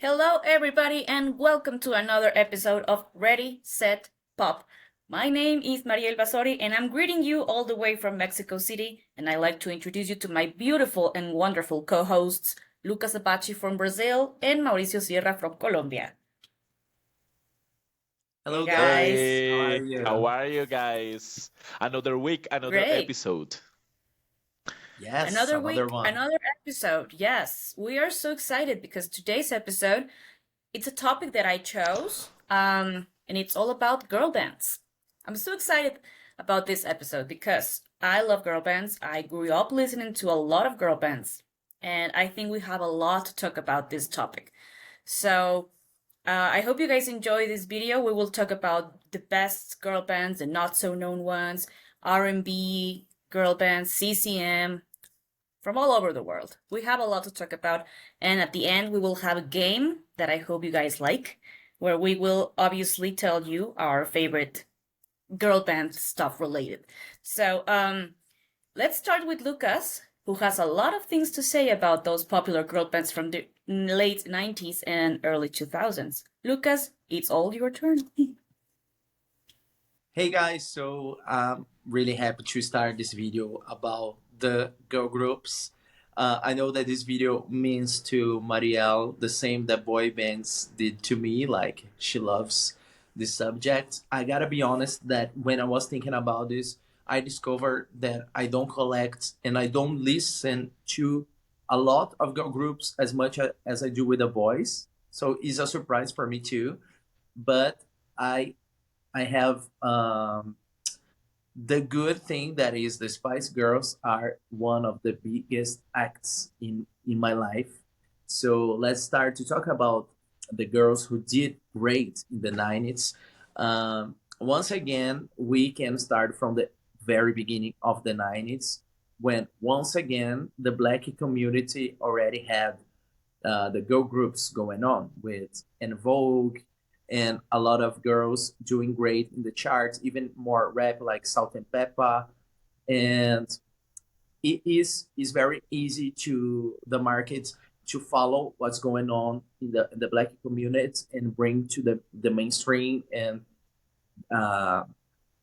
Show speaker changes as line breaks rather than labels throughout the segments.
Hello, everybody, and welcome to another episode of Ready, Set, Pop. My name is Mariel Basori, and I'm greeting you all the way from Mexico City. And I'd like to introduce you to my beautiful and wonderful co hosts, Lucas Apache from Brazil and Mauricio Sierra from Colombia. Hey,
Hello
guys.
guys, how are
Hey, how
you?
are you guys? Another week, another
Great.
episode.
Yes,
Another
another
week,
one.
another episode. Yes, we are so excited because today's episode, it's a topic that I chose, and it's all about girl bands. I'm so excited about this episode because I love girl bands. I grew up listening to a lot of girl bands, and I think we have a lot to talk about this topic. So I hope you guys enjoy this video. We will talk about the best girl bands, the not so known ones, R&B girl bands, CCM, from all over the world. We have a lot to talk about, and at the end, we will have a game that I hope you guys like, where we will obviously tell you our favorite girl band stuff related. So, let's start with Lucas, who has a lot of things to say about those popular girl bands from the late 90s and early 2000s. Lucas, it's all your turn.
Hey guys, so I'm really happy to start this video about the girl groups. I know that this video means to Marielle the same that boy bands did to me, like she loves this subject. I gotta be honest that when I was thinking about this, I discovered that I don't collect and I don't listen to a lot of girl groups as much as I do with the boys. So it's a surprise for me too. But I I have the good thing that is the Spice Girls are one of the biggest acts in my life. So let's start to talk about the girls who did great in the 90s. Once again, we can start from the very beginning of the 90s when once again the black community already had the girl groups going on with En Vogue and a lot of girls doing great in the charts, even more rap like Salt and Peppa. And it is very easy to the market to follow what's going on in the black community and bring to the mainstream and uh,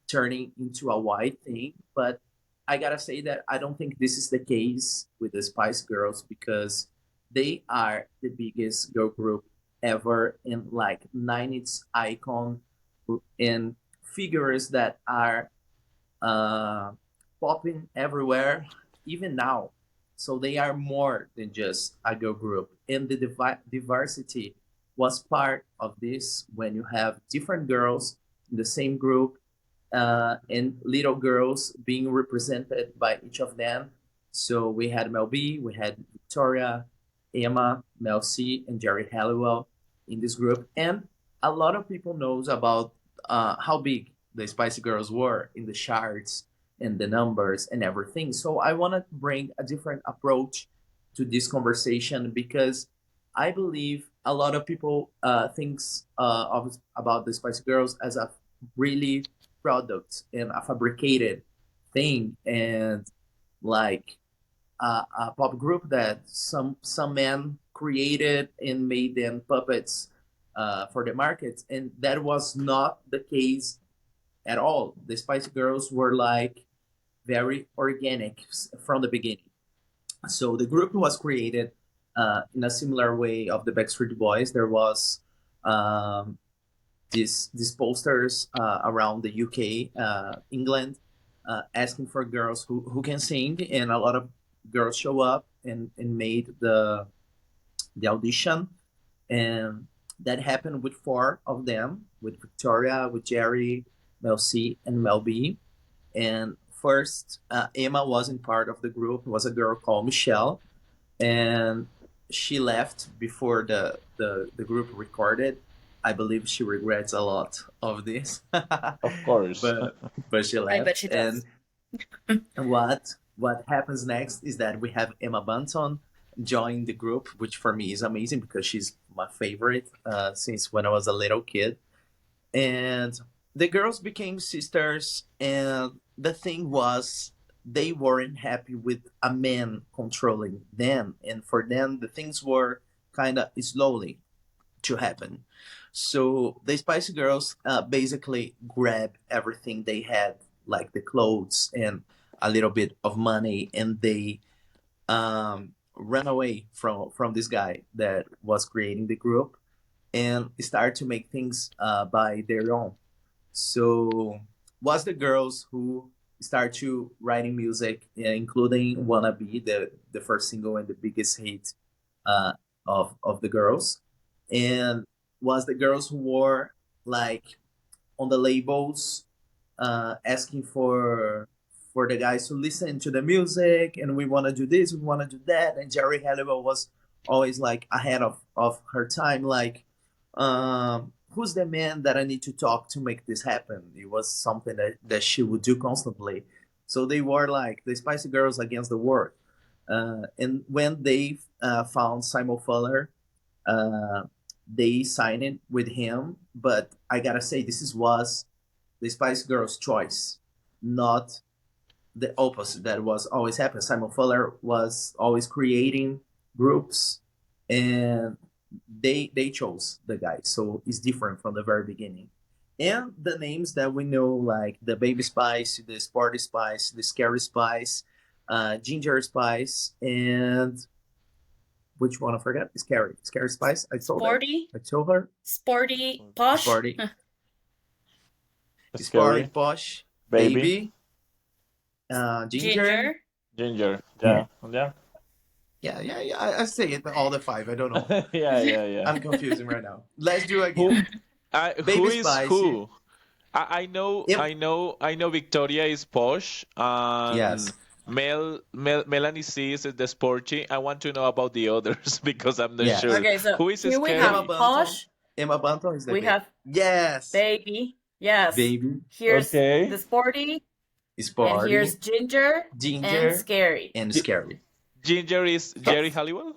turning into a white thing. But I gotta say that I don't think this is the case with the Spice Girls because they are the biggest girl group ever and like 90s icon and figures that are uh, popping everywhere even now. So they are more than just a girl group, and the diversity was part of this when you have different girls in the same group and little girls being represented by each of them. So we had Mel B, we had Victoria, Emma, Mel C, and Jerry Halliwell in this group. And a lot of people knows about how big the Spicy Girls were in the charts and the numbers and everything. So I want to bring a different approach to this conversation because I believe a lot of people thinks about the Spicy Girls as a really product and a fabricated thing and like a pop group that some men created and made them puppets for the market, and that was not the case at all. The Spice Girls were like very organic from the beginning. So the group was created in a similar way of the Backstreet Boys. There was um, these posters around the UK, England, asking for girls who can sing, and a lot of girls show up and made the audition, and that happened with four of them, with Victoria, with Jerry, Mel C, and Mel B. And first, Emma wasn't part of the group. It was a girl called Michelle, and she left before the group recorded. I believe she regrets a lot of this,
Of course.
but she
I bet
left.
she
And
does.
what happens next is that we have Emma Bunton join the group, which for me is amazing because she's my favorite since when I was a little kid. And the girls became sisters, and the thing was they weren't happy with a man controlling them, and for them the things were kind of slowly. to happen. So the Spice Girls basically grab everything they had, like the clothes and a little bit of money, and they ran away from this guy that was creating the group and start to make things by their own. So was the girls who start to writing music, including "Wannabe," the first single and the biggest hit uh, of the girls, and was the girls who were like on the labels asking for the guys to listen to the music, and we want to do this, we want to do that, and Jerry Halliwell was always like ahead of her time, like who's the man that I need to talk to make this happen. It was something that she would do constantly. So they were like the Spicy Girls against the world. And when they found Simon Fuller, uh, they signed it with him. But I gotta say, was the Spice Girls' choice, not the opposite that was always happening. Simon Fuller was always creating groups, and they chose the guy, so it's different from the very beginning. And the names that we know, like the Baby Spice, the Sporty Spice, the Scary Spice, Ginger Spice, and which one I forgot? Scary Spice.
Sporty,
I told her.
sporty, posh.
Sporty, Sporty,
Scary.
Posh,
Baby.
Baby, Ginger.
Ginger. Yeah. Yeah.
Yeah. I say it all the five. I don't know.
Yeah.
I'm confusing right now. Let's do it
Who?
again.
Who
Baby
is
Spice.
who? I know.
Yep.
I know. Victoria is posh, and
Yes.
Melanie C is the sporty. I want to know about the others because I'm not
Yeah.
sure.
Okay, so
Who is
here we
Scary?
have
Emma Bunton.
posh,
Emma Bunton is the
we
baby.
have
Yes.
baby, yes.
Baby.
Here's
Okay.
the sporty, and
Sporty.
here's ginger,
Ginger.
and scary.
And
Gi-
Scary.
Ginger is Jerry Halliwell.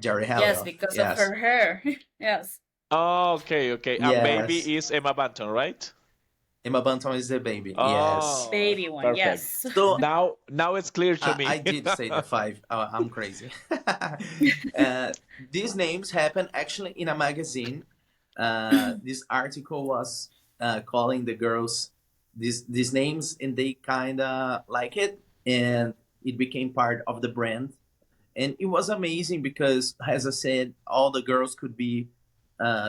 Jerry
Yes,
Halliwell.
because of
Yes.
her hair. Yes.
Oh, okay. And baby
Yes.
is Emma Bunton, right?
Emma Bunton is the baby. Yes.
Oh,
Baby one,
perfect.
yes.
So
Now it's clear to me.
I did say the five. I'm crazy. These names happen actually in a magazine. This article was calling the girls these names, and they kind of like it, and it became part of the brand. And it was amazing because, as I said, all the girls could be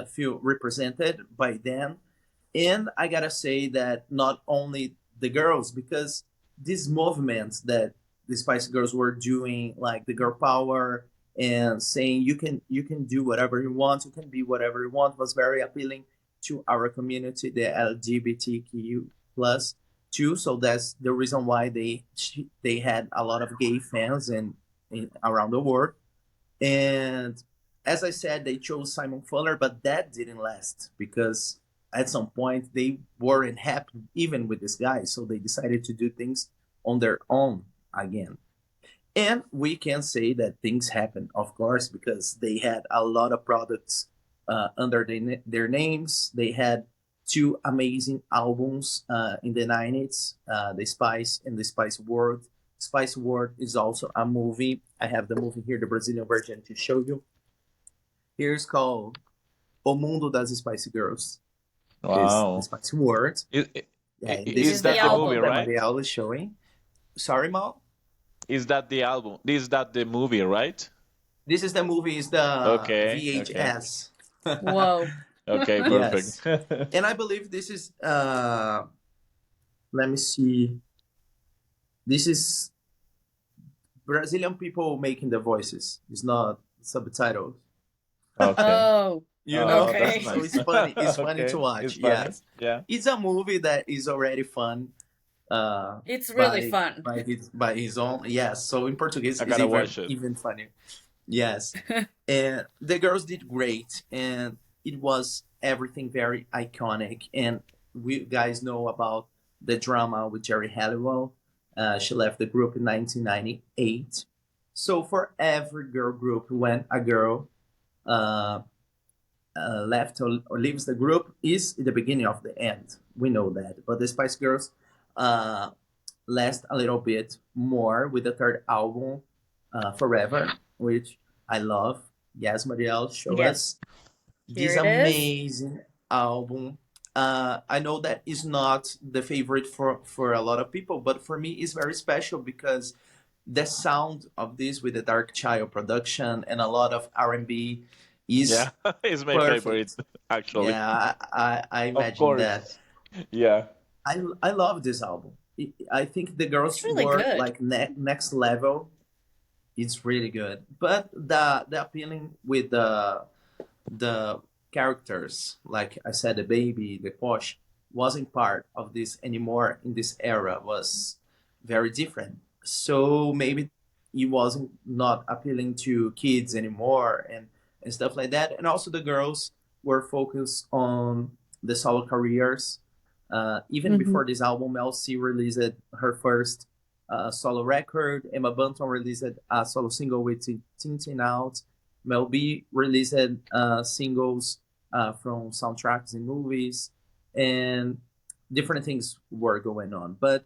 feel represented by them. And I gotta say that not only the girls, because these movements that the Spice Girls were doing, like the girl power and saying you can do whatever you want, you can be whatever you want, was very appealing to our community, the LGBTQ plus too. So that's the reason why they had a lot of gay fans around the world. And as I said, they chose Simon Fuller, but that didn't last because at some point they weren't happy even with this guy. So they decided to do things on their own again. And we can say that things happen, of course, because they had a lot of products under their names. They had two amazing albums in the 90s, The Spice and The Spice World. Spice World is also a movie. I have the movie here, the Brazilian version, to show you. Here's called O Mundo das Spice Girls.
Wow.
The Spice World.
Is,
Yeah, this
is
is
that
the
the
album
movie,
album that
right?
Marielle is showing. Sorry, Mal?
Is that the album? Is that the movie, right?
This is the movie, is the
Okay.
VHS.
Whoa.
Okay,
Yes.
perfect.
And I believe this is, let me see. This is Brazilian people making the voices. It's not subtitles.
Okay.
Oh,
You
Oh,
know?
Okay.
that's
So
nice.
it's funny. It's funny
Okay,
to watch.
it's funny.
Yes.
Yeah.
It's a movie that is already fun.
it's really
by
fun.
by his own. Yes. So in Portuguese,
I
it's
gotta
even
watch it.
even funnier. Yes. And the girls did great, and it was everything very iconic. And we guys know about the drama with Jerry Halliwell. She left the group in 1998. So for every girl group, when a girl uh, left or leaves the group, is the beginning of the end. We know that. But the Spice Girls uh, last a little bit more with the third album, Forever, which I love. Yes, Marielle, show
Yes.
us.
Here
this
it is.
amazing album. I know that is not the favorite for a lot of people, but for me, it's very special because the sound of this with the Dark Child production and a lot of R&B is
Yeah, it's my favorite
perfect.
actually.
Yeah, I
Of
imagine that.
course. Yeah.
I love this album. I think the
It's
girls
really
were
good.
like next level. It's really good, but the appealing with the characters, like I said, the baby, the Posh, wasn't part of this anymore in this era. Was very different. So maybe it wasn't not appealing to kids anymore and stuff like that. And also the girls were focused on the solo careers. Even
Hmm.
before this album, Elsie released her first solo record. Emma Bunton released a solo single with Tintin Out. Mel B released singles from soundtracks in movies, and different things were going on. But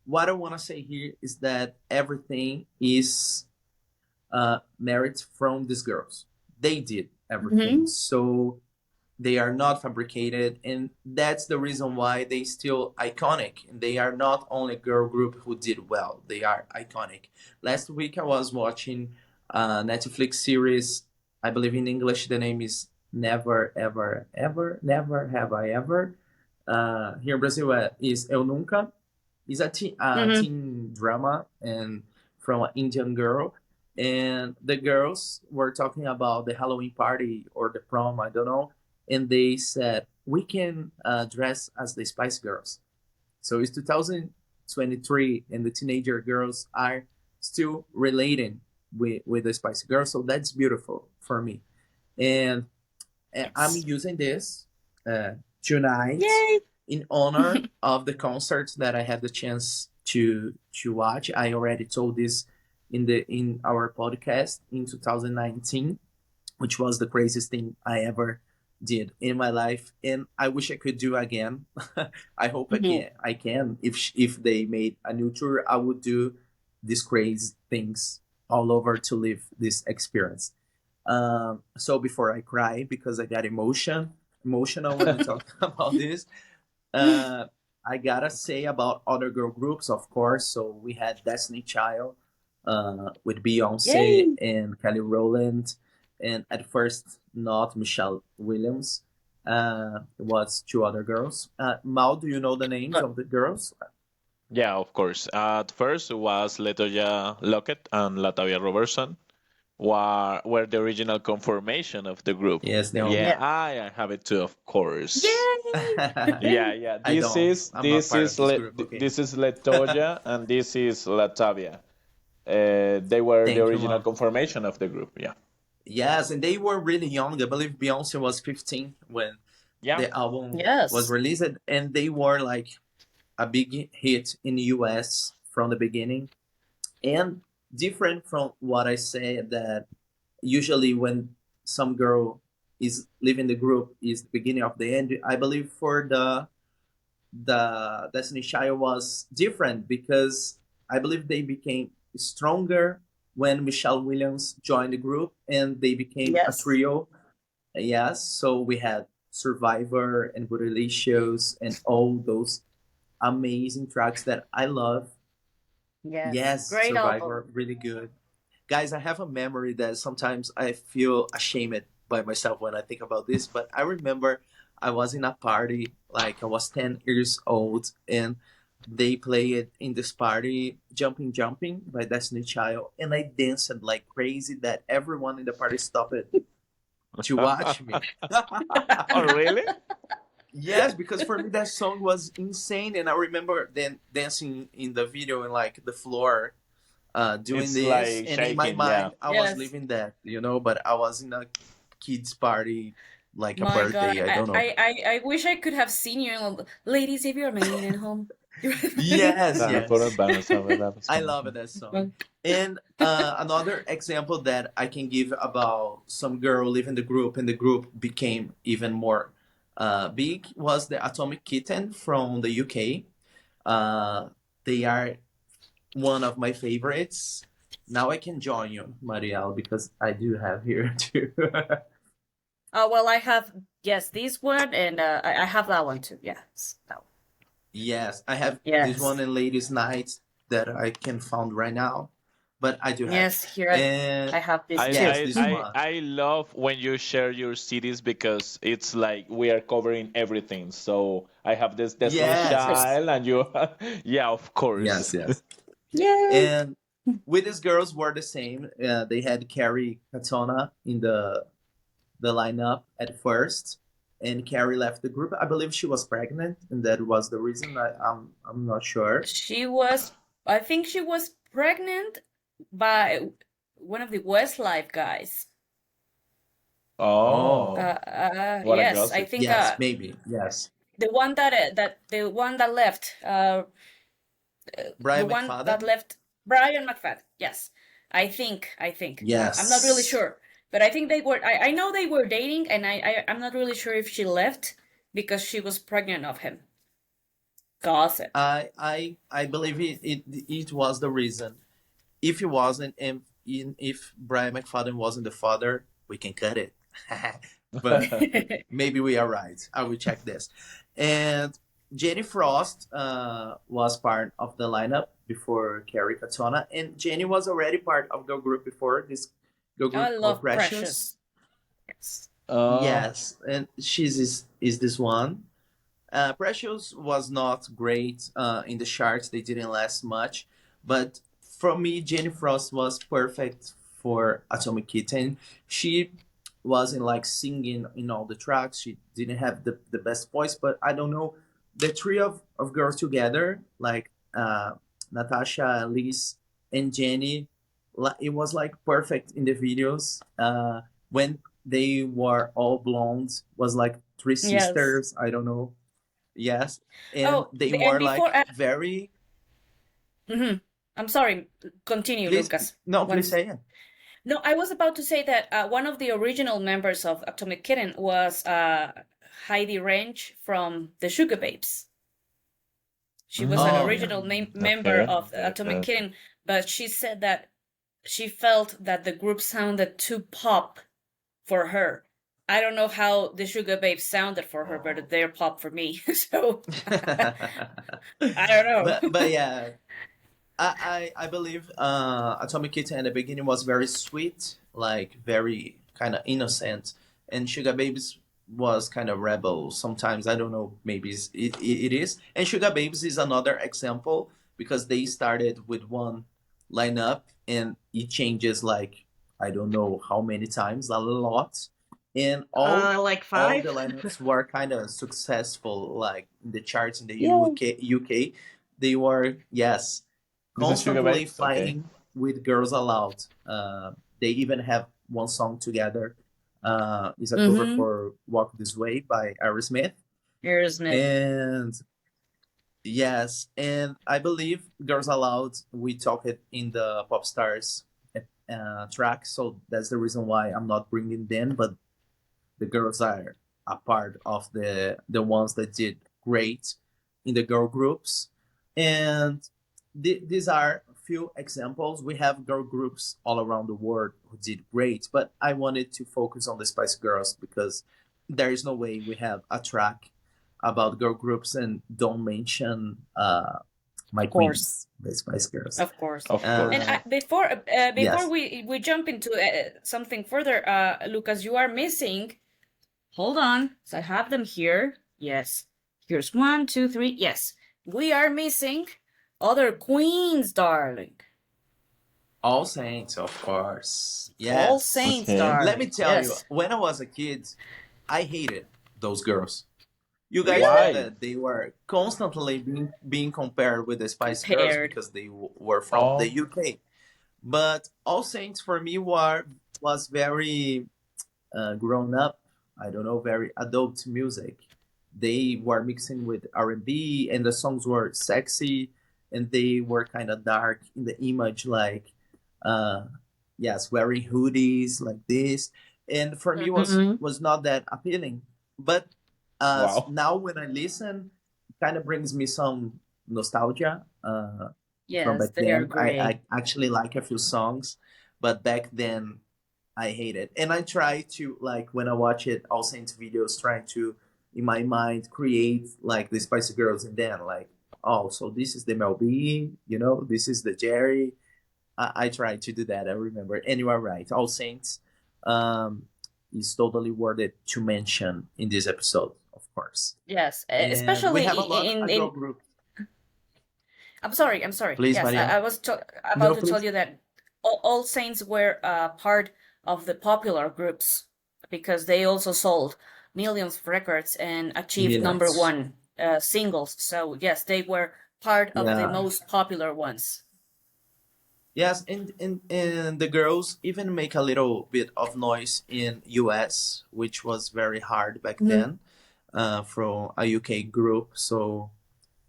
what I want to say here is that everything is merit from these girls. They did everything.
Hmm.
So they are not fabricated, and that's the reason why they still iconic. And they are not only a girl group who did well, they are iconic. Last week I was watching a Netflix series. I believe in English the name is Never Ever Ever, Never Have I Ever. Here in Brazil is Eu Nunca. It's a
Hmm.
teen drama and from an Indian girl, and the girls were talking about the Halloween party or the prom, I don't know, and they said we can dress as the Spice Girls. So it's 2023, and the teenager girls are still relating with the Spice Girls. So that's beautiful for me, and I'm
Yes.
using this uh, tonight
Yay.
in honor of the concerts that I had the chance to watch. I already told this in our podcast in 2019, which was the craziest thing I ever did in my life, and I wish I could do again. I hope I
Hmm.
can. I can. If they made a new tour, I would do these crazy things all over to live this experience. So before I cry because I got emotional when we talk about this, uh, I gotta say about other girl groups, of course. So we had Destiny Child with Beyonce
Yay.
and Kelly Rowland, and at first not Michelle Williams. It was two other girls. Mal, do you know the names
Uh,
of the girls?
Yeah, of course. At first, it was Latoya Lockett and Latavia Robertson were the original conformation of the group.
Yes, they
Yeah,
only.
Yeah.
I have it too, of course.
Yay.
Yeah, yeah.
I don't. I'm not part of this group. Okay.
This is Latoya and this is Latavia. They were the
Thank you,
original
Mal.
conformation of the group. Yeah.
Yes, and they were really young. I believe Beyonce was 15 when
Yeah.
the album was
Yes.
released, and they were like a big hit in the US from the beginning. And different from what I said, that usually when some girl is leaving the group is the beginning of the end. I believe for the Destiny Child was different because I believe they became stronger when Michelle Williams joined the group and they became a
Yes.
trio. Yes, so we had Survivor and Bootylicious and all those amazing tracks that I love.
Yes.
Yes,
Great album.
Survivor, really good. Guys, I have a memory that sometimes I feel ashamed by myself when I think about this, but I remember I was in a party, like I was 10 years old, and they played in this party Jumping Jumping by Destiny Child, and I danced like crazy that everyone in the party stopped to watch me.
Oh, really?
Yes, because for me that song was insane, and I remember then dancing in the video in like the floor, doing
It's
this,
like
and in my
shaking. Yeah.
mind I was
Yes.
living that, but I was in a kids party, like a
My God.
birthday. I
I,
don't know.
I, I I wish I could have seen you. Ladies, if you're making it home.
Yes,
Dale por
yes,
Urbana, sabe la
I
persona.
love that song. And another example that I can give about some girl leaving the group and the group became even more big was the Atomic Kitten from the UK. Uh, they are one of my favorites. Now I can join you, Marielle, because I do have here too.
Well, I have, yes, this one, and I have that one too. Yes, that one.
Yes, I have this one
Yes,
in Ladies Night that I can find right now, but I do have.
yes. Here
And
I have this
I
too.
yes,
I
this
I
one.
I love when you share your cities because it's like we are covering everything. So I have this Destiny's
Yes,
Yes.
yes,
Child, and you, yeah, of course.
yes, yes.
Yay!
And with these girls were the same. They had Carrie Katona in the lineup at first, and Carrie left the group. I believe she was pregnant, and that was the reason. I'm not sure.
She was, I think she was pregnant by one of the Westlife guys.
Oh,
What a
Yes, I
gossip.
think
yes, maybe yes.
the one that left, the
Brian
one that
McFadden.
left, Brian McFadden. Yes, I think. I'm not really
Yes,
sure, but I think they were. I know they were dating, and I'm not really sure if she left because she was pregnant of him. Gossip.
I believe it was the reason. If he wasn't, and if Brian McFadden wasn't the father, we can cut it. But maybe we are right. I will check this. And Jenny Frost was part of the lineup before Carrie Katona, and Jenny was already part of the group before this girl
I
group called
love
Precious.
Precious. Yes.
uh,
Yes, and is this one. Precious was not great in the charts. They didn't last much, but for me, Jenny Frost was perfect for Atomic Kitten. She wasn't like singing in all the tracks. She didn't have the best voice, but I don't know. The three of girls together, like Natasha, Liz, and Jenny, it was like perfect in the videos. When they were all blonde, was like three
Yes.
sisters. I don't know. Yes, and
Oh,
they
and
were
before,
like very.
mhm. I'm sorry. Continue,
Please,
Lucas.
no, please
Once.
say it.
No, I was about to say that one of the original members of Atomic Kitten was Heidi Range from the Sugar Babes. She was an
Oh
mm,
yeah.
original member
okay,
of
okay, okay,
Atomic
okay.
Kitten, but she said that she felt that the group sounded too pop for her. I don't know how the Sugar Babes sounded for her, but they're pop for me. So I don't know.
But yeah, I believe Atomic Kitten at the beginning was very sweet, like very kind of innocent, and Sugar Babies was kind of rebel. Sometimes I don't know, maybe it is. And Sugar Babies is another example because they started with one lineup and it changes like I don't know how many times, a lot, and
Like
all the
five?
lineups were kind of successful, like in the charts in the
Yeah.
UK. They were, yes,
This is Sugar
constantly
Babes. Okay.
fighting with Girls Aloud. They even have one song together. It's a cover
Mm-hmm.
for "Walk This Way" by Aerosmith,
Aerosmith.
and yes, and I believe Girls Aloud. We talked it in the Pop Stars track, so that's the reason why I'm not bringing them. But the girls are a part of the ones that did great in the girl groups, and these are a few examples. We have girl groups all around the world who did great, but I wanted to focus on the Spice Girls because there is no way we have a track about girl groups and don't mention my
Of course.
queens, the Spice Girls.
Of course.
Of
And
course.
before
Yes.
we jump into something further, Lucas, you are missing. Hold on, so I have them here. Yes, here's 1, 2, 3. Yes, we are missing other queens, darling.
All Saints, of course.
All
Yes.
Saints,
Okay.
Let me
darling.
tell you,
Yes.
when I was a kid, I hated those girls. You guys know
Why?
that they were constantly being compared with the Spice Girls
Compared.
because they were from the
Oh,
UK. But All Saints for me was very grown up. I don't know, very adult music. They were mixing with R&B, and the songs were sexy, and they were kind of dark in the image, like uh, yes, wearing hoodies like this. And for me,
Mm-hmm.
was not that appealing. But
wow.
now when I listen, it kind of brings me some nostalgia from
Yes,
back
they are
then.
great.
I actually like a few songs, but back then I hate it. And I try to, like, when I watch it, All Saints videos, trying to, in my mind, create like the Spicy Girls, and then like, oh, so this is the Mel B, this is the Jerry. I try to do that. I remember. And you are right. All Saints um, is totally worth it to mention in this episode, of course.
Yes,
And we
especially
have a lot
in
of girl group.
I'm sorry, I'm sorry.
Please,
Yes,
Maria.
I was
No,
about to tell
please.
you that All Saints were part of the popular groups because they also sold millions of records and achieved number
Yes.
one singles. So yes, they were part of the
Yeah.
most popular ones.
Yes, and the girls even make a little bit of noise in US, which was very hard back then, from a UK group. So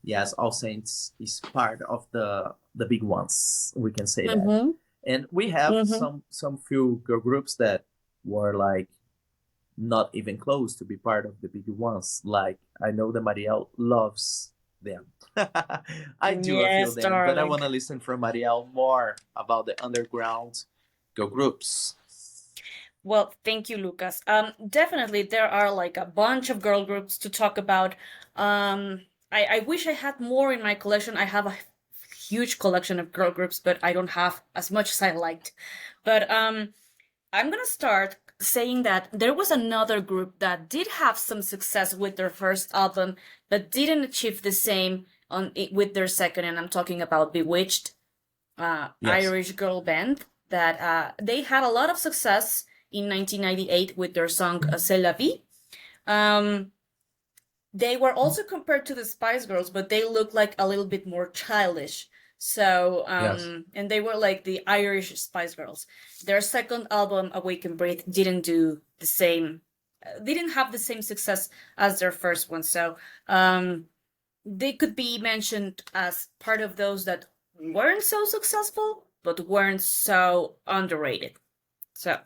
yes, All Saints is part of the big ones. We can say that.
Mm-hmm.
And we have
Mm-hmm.
some few girl groups that were like not even close to be part of the big ones. Like, I know that Marielle loves them. I do, I feel
Yes,
them, but I
darling.
want to listen from Marielle more about the underground girl groups.
Well, thank you, Lucas. Definitely there are like a bunch of girl groups to talk about. I wish I had more in my collection. I have a huge collection of girl groups, but I don't have as much as I liked. But I'm gonna start saying that there was another group that did have some success with their first album, but didn't achieve the same with their second, and I'm talking about Bewitched,
Yes.
Irish girl band that they had a lot of success in 1998 with their song C'est la vie. They were also compared to the Spice Girls, but they looked like a little bit more childish. So,
Yes.
and they were like the Irish Spice Girls. Their second album, Awake and Breathe, didn't do the same, didn't have the same success as their first one. So, they could be mentioned as part of those that weren't so successful, but weren't so underrated. So,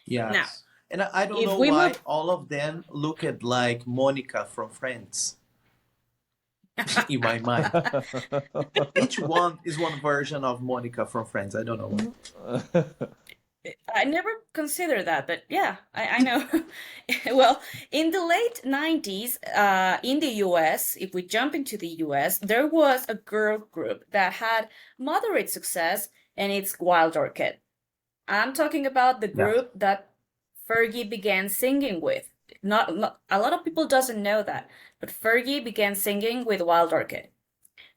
now,
Yes. And I don't
if
know
we
why
move,
all of them looked like Monica from Friends in my mind. Each one is one version of Monica from Friends. I don't know why.
I never considered that, but yeah, I know. Well, in the late 90s, in the US, if we jump into the US, there was a girl group that had moderate success, and it's Wild Orchid. I'm talking about the
Yeah.
group that Fergie began singing with. Not a lot of people doesn't know that, but Fergie began singing with Wild Orchid,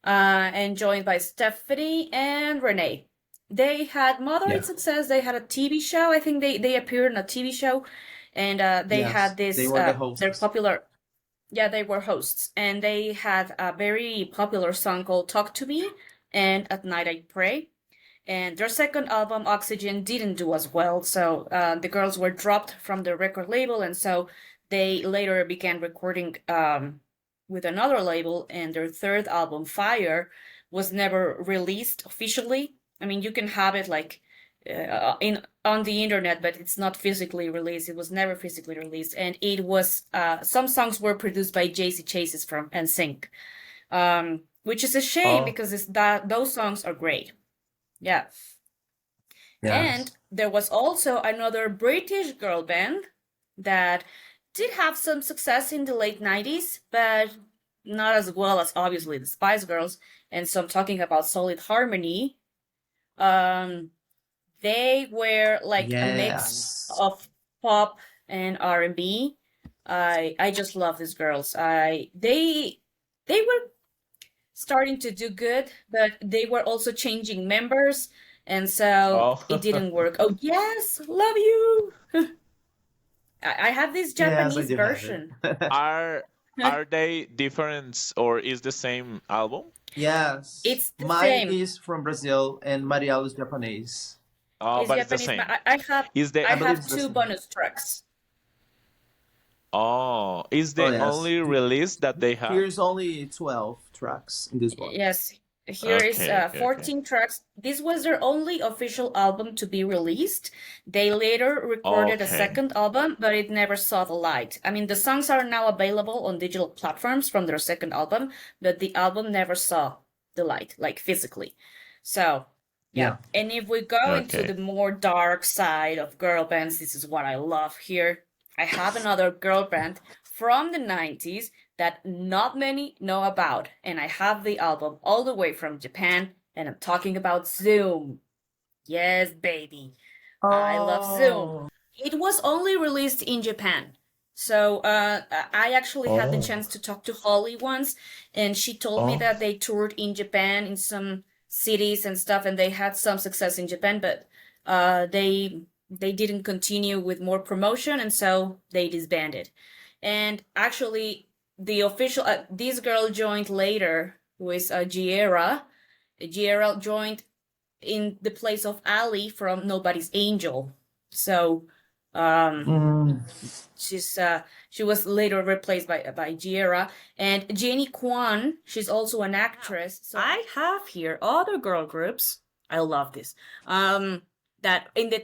and joined by Stephanie and Renee. They had
Yeah.
moderate success. They had a TV show. I think they appeared in a TV show, and they
Yes.
had
They
this.
were the
They're
hosts.
popular. Yeah, they were hosts, and they had a very popular song called "Talk to Me" and "At Night I Pray." And their second album, Oxygen, didn't do as well, so the girls were dropped from the record label, and so they later began recording with another label, and their third album, Fire, was never released officially. I mean, you can have it like in on the internet, but it's not physically released. It was never physically released, and it was some songs were produced by JC Chases from NSYNC, which is a shame
Oh,
because those songs are great. Yeah.
yes.
And there was also another British girl band that did have some success in the late 90s, but not as well as obviously the Spice Girls. And so I'm talking about Solid Harmony. Um, they were like a mix
Yes.
of pop and R&B. I just love these girls. They were starting to do good, but they were also changing members, and so
Oh,
it didn't work. Oh yes, love you. I have this
Yes, I
Japanese
do have it.
version.
are they different or is the same album?
Yes.
It's the
Mine
same.
is from Brazil and Marielle is Japanese.
Oh,
It's
but it's the
Japanese, but
same.
I have
Is the
I
I believe
have
it's the
two
same.
bonus tracks.
is
Oh,
the
yes.
only release that they have?
Here's only 12 tracks in this one.
Yes, here is
Okay, okay, okay.
14 tracks. This was their only official album to be released. They later recorded a
Okay.
second album, but it never saw the light. I mean, the songs are now available on digital platforms from their second album, but the album never saw the light, like physically. So, Yeah. And if we go into
Okay.
the more dark side of girl bands, this is what I love here. I have another girl band from the 90s that not many know about, and I have the album all the way from Japan, and I'm talking about Zoom. Yes, baby. I love Zoom.
Oh,
It was only released in Japan. So I actually had the
Oh.
chance to talk to Holly once, and she told me
Oh.
that they toured in Japan in some cities and stuff, and they had some success in Japan, but they didn't continue with more promotion, and so they disbanded. And actually, the official this girl joined later with Giera. Giera joined in the place of Ali from Nobody's Angel. So
mm,
she was later replaced by Giera, and Jenny Kwan. She's also an actress. So I have here other girl groups. I love this. That in the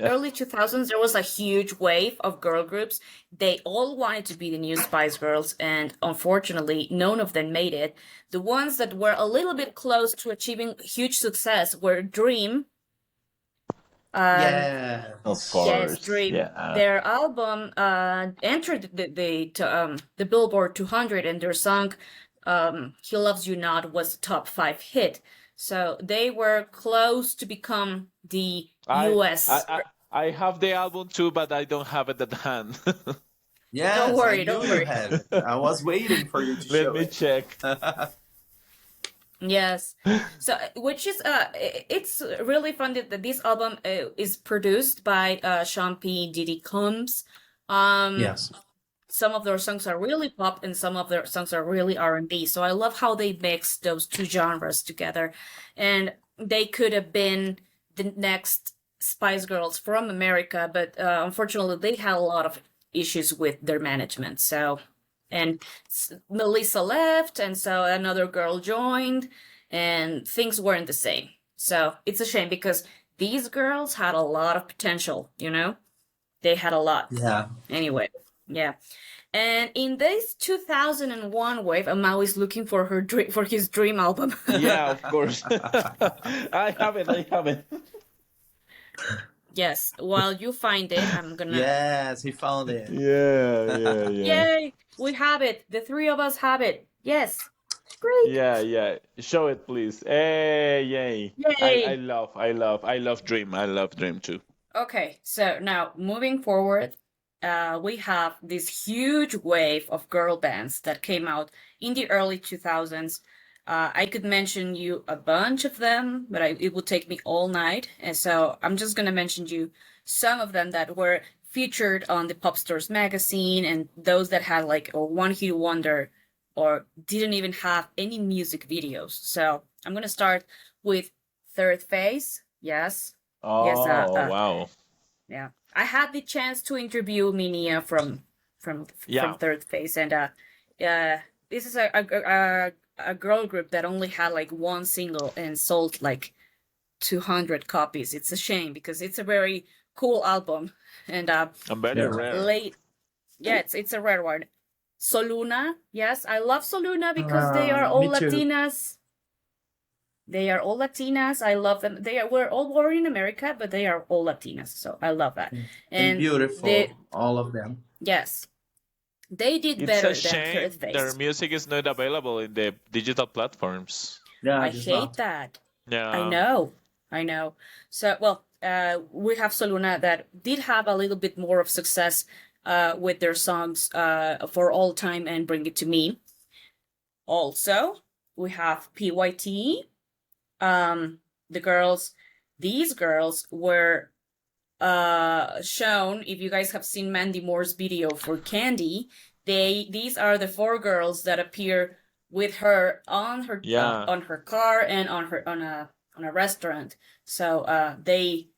early 2000s, there was a huge wave of girl groups. They all wanted to be the new Spice Girls, and unfortunately, none of them made it. The ones that were a little bit close to achieving huge success were Dream.
yeah.
Of
Yes,
course.
Dream.
Yeah.
Their album entered the Billboard 200, and their song "He Loves You Not" was a top 5 hit. So they were close to become the
I
U.S.
I have the album too, but I don't have it at hand.
Yes,
Don't
I
worry,
knew
don't
you
worry.
had it. I was waiting for you to
Let
show
me
it.
check.
Yes. So, which is it's really fun that this album is produced by Sean P. Diddy Combs.
Yes.
Some of their songs are really pop and some of their songs are really R&B. So I love how they mix those two genres together. And they could have been the next Spice Girls from America, but unfortunately they had a lot of issues with their management. So, and Melissa left, and so another girl joined, and things weren't the same. So it's a shame because these girls had a lot of potential, you know? They had a lot.
Yeah.
Anyway, yeah. And in this 2001 wave, Amau is looking for his dream album.
Yeah, of course. I have it. I have it.
Yes, while you find it, I'm gonna.
Yes, he found it.
Yeah.
Yay! We have it. The three of us have it. Yes. Great.
Yeah. Show it, please. Hey, yay.
Yay!
I love Dream. I love Dream too.
Okay, so now moving forward, we have this huge wave of girl bands that came out in the early 2000s. I could mention you a bunch of them, but it would take me all night. And so I'm just going to mention you some of them that were featured on the Pop Stars magazine and those that had like a one-hit wonder or didn't even have any music videos. So I'm going to start with Third Phase. Yes. Yes.
Oh, wow.
Yeah. I had the chance to interview Minia from
Yeah.
Third Phase, and this is a girl group that only had like one single and sold like 200 copies. It's a shame because it's a very cool album, and
I'm very
Yeah.
rare.
late. Yeah, it's a rare one. Soluna, yes, I love Soluna because they are all
Me too.
Latinas. They are all Latinas. I love them. We're all born in America, but they are all Latinas. So I love that.
And beautiful, all of them.
Yes, they did
It's
better
a
than
shame
Third
their
Phase.
music is not available in the digital platforms.
Yeah,
I
just
hate
not.
that.
Yeah.
I know. So, well, we have Soluna that did have a little bit more of success with their songs For All Time and Bring It to Me. Also, we have PYT. These girls were shown, if you guys have seen Mandy Moore's video for Candy, these are the 4 girls that appear with her on her
Yeah.
on her car and on a restaurant. So they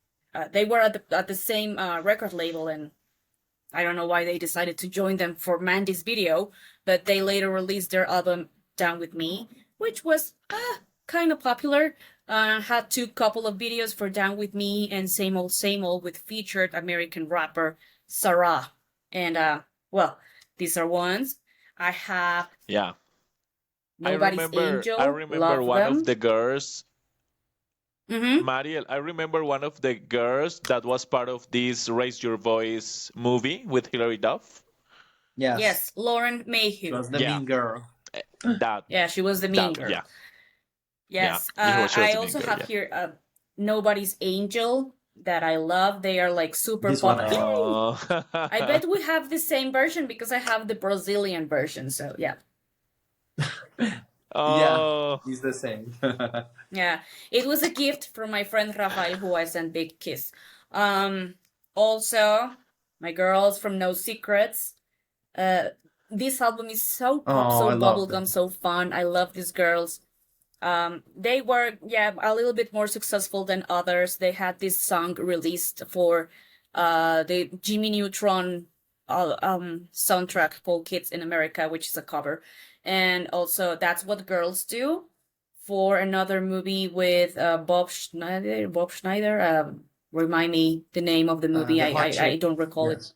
were at the same record label, and I don't know why they decided to join them for Mandy's video, but they later released their album Down With Me, which was kind of popular. Had couple of videos for Down With Me and Same Old with featured American rapper Sarah. And well, these are ones. I have
Yeah.
Nobody's Angel.
I remember
Love
one
them.
of the girls.
Mm-hmm.
Mariel, I remember one of the girls that was part of this Raise Your Voice movie with Hilary Duff.
Yes,
Yes, Lauren
she
Mayhew.
was the
Yeah,
mean girl.
that
Yeah, she was the mean
that
girl.
yeah yeah.
Yes,
She was
I
the main
also
girl.
have
Yeah.
here Nobody's Angel that I love. They are like super
This one
pop.
I know.
Yay!
Oh.
I bet we have the same version because I have the Brazilian version. So yeah,
Yeah,
Oh.
he's the same.
yeah. It was a gift from my friend Rafael, who I sent big kiss. Um, Also, my girls from No Secrets. Uh, this album is so pop,
Oh,
so
I love them.
bubblegum, so fun. I love these girls. They were, yeah, a little bit more successful than others. They had this song released for the Jimmy Neutron soundtrack called Kids in America, which is a cover. And also, That's What Girls Do for another movie with Bob Schneider. Bob Schneider, remind me the name of the movie.
The hot
I
chick.
don't recall it.
Yes,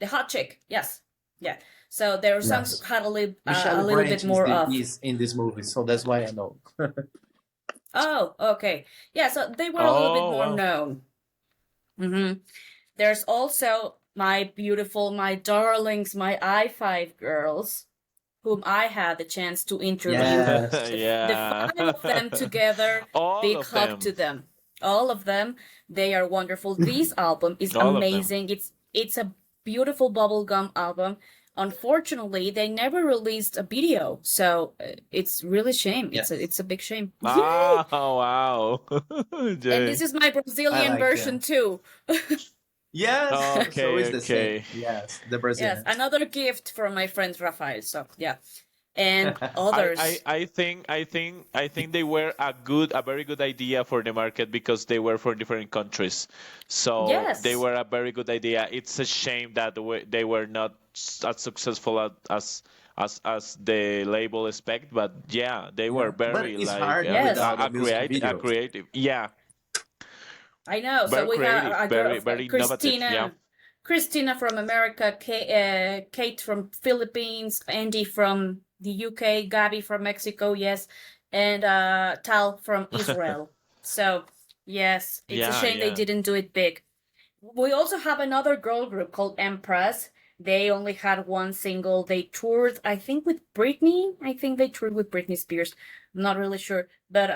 The Hot Chick, yes. Yeah. So their songs
yes.
had a
Michelle
little bit
Branch
more of.
is in this movie, so that's why I know.
Oh, okay. Yeah, so they were a little bit
Oh
more
wow.
known. There's also my beautiful, my darlings, my I5 girls, whom I had the chance to interview.
Yes.
The
Yeah.
five of them together,
All
big
of
hug
them.
to them. All of them, they are wonderful. This album is
All of them.
amazing. It's a beautiful bubblegum album. Unfortunately, they never released a video, so it's really shame.
Yes.
It's a big shame.
Ah, wow.
And
Jay.
this is my
I
Brazilian
like
version
them.
too.
Yes. So
Okay,
is the same.
okay.
Yes, the
Yes,
Brazilians.
another gift from my friend Rafael. So yeah, and
I,
others.
I think they were a very good idea for the market because they were from different countries, so they
Yes,
were a very good idea. It's a shame that they were not as successful as the label expect, but yeah, they were
Yeah, but
very
it's
like
hard
yes,
without a music
a
video.
creative, yeah,
I know. So
very
we have
creative,
a girl,
very innovative, yeah.
Christina from America, Kate from Philippines, Andy from the UK, Gabby from Mexico, yes, and Tal from Israel. So yes, it's a
Yeah,
shame they
yeah.
didn't do it big. We also have another girl group called Empress. They only had one single. They toured, I think, with Britney. I think they toured with Britney Spears. I'm not really sure, but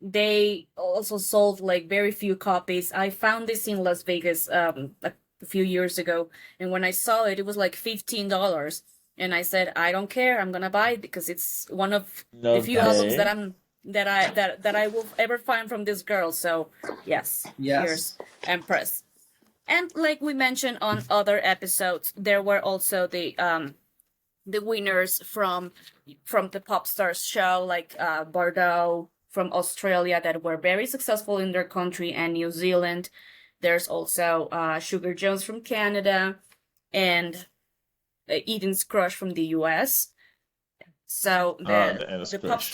they also sold like very few copies. I found this in Las Vegas a few years ago, and when I saw it, it was like $15. And I said, I don't care. I'm gonna buy it because it's one of the few albums that
Okay.
I'm that I will ever find from this girl. So yes, here's
Yes.
Empress. And like we mentioned on other episodes, there were also the winners from the pop stars show, like Bardot from Australia, that were very successful in their country, and New Zealand. There's also Sugar Jones from Canada, and Eden's Crush from the US. So
The Enos
the
Crush.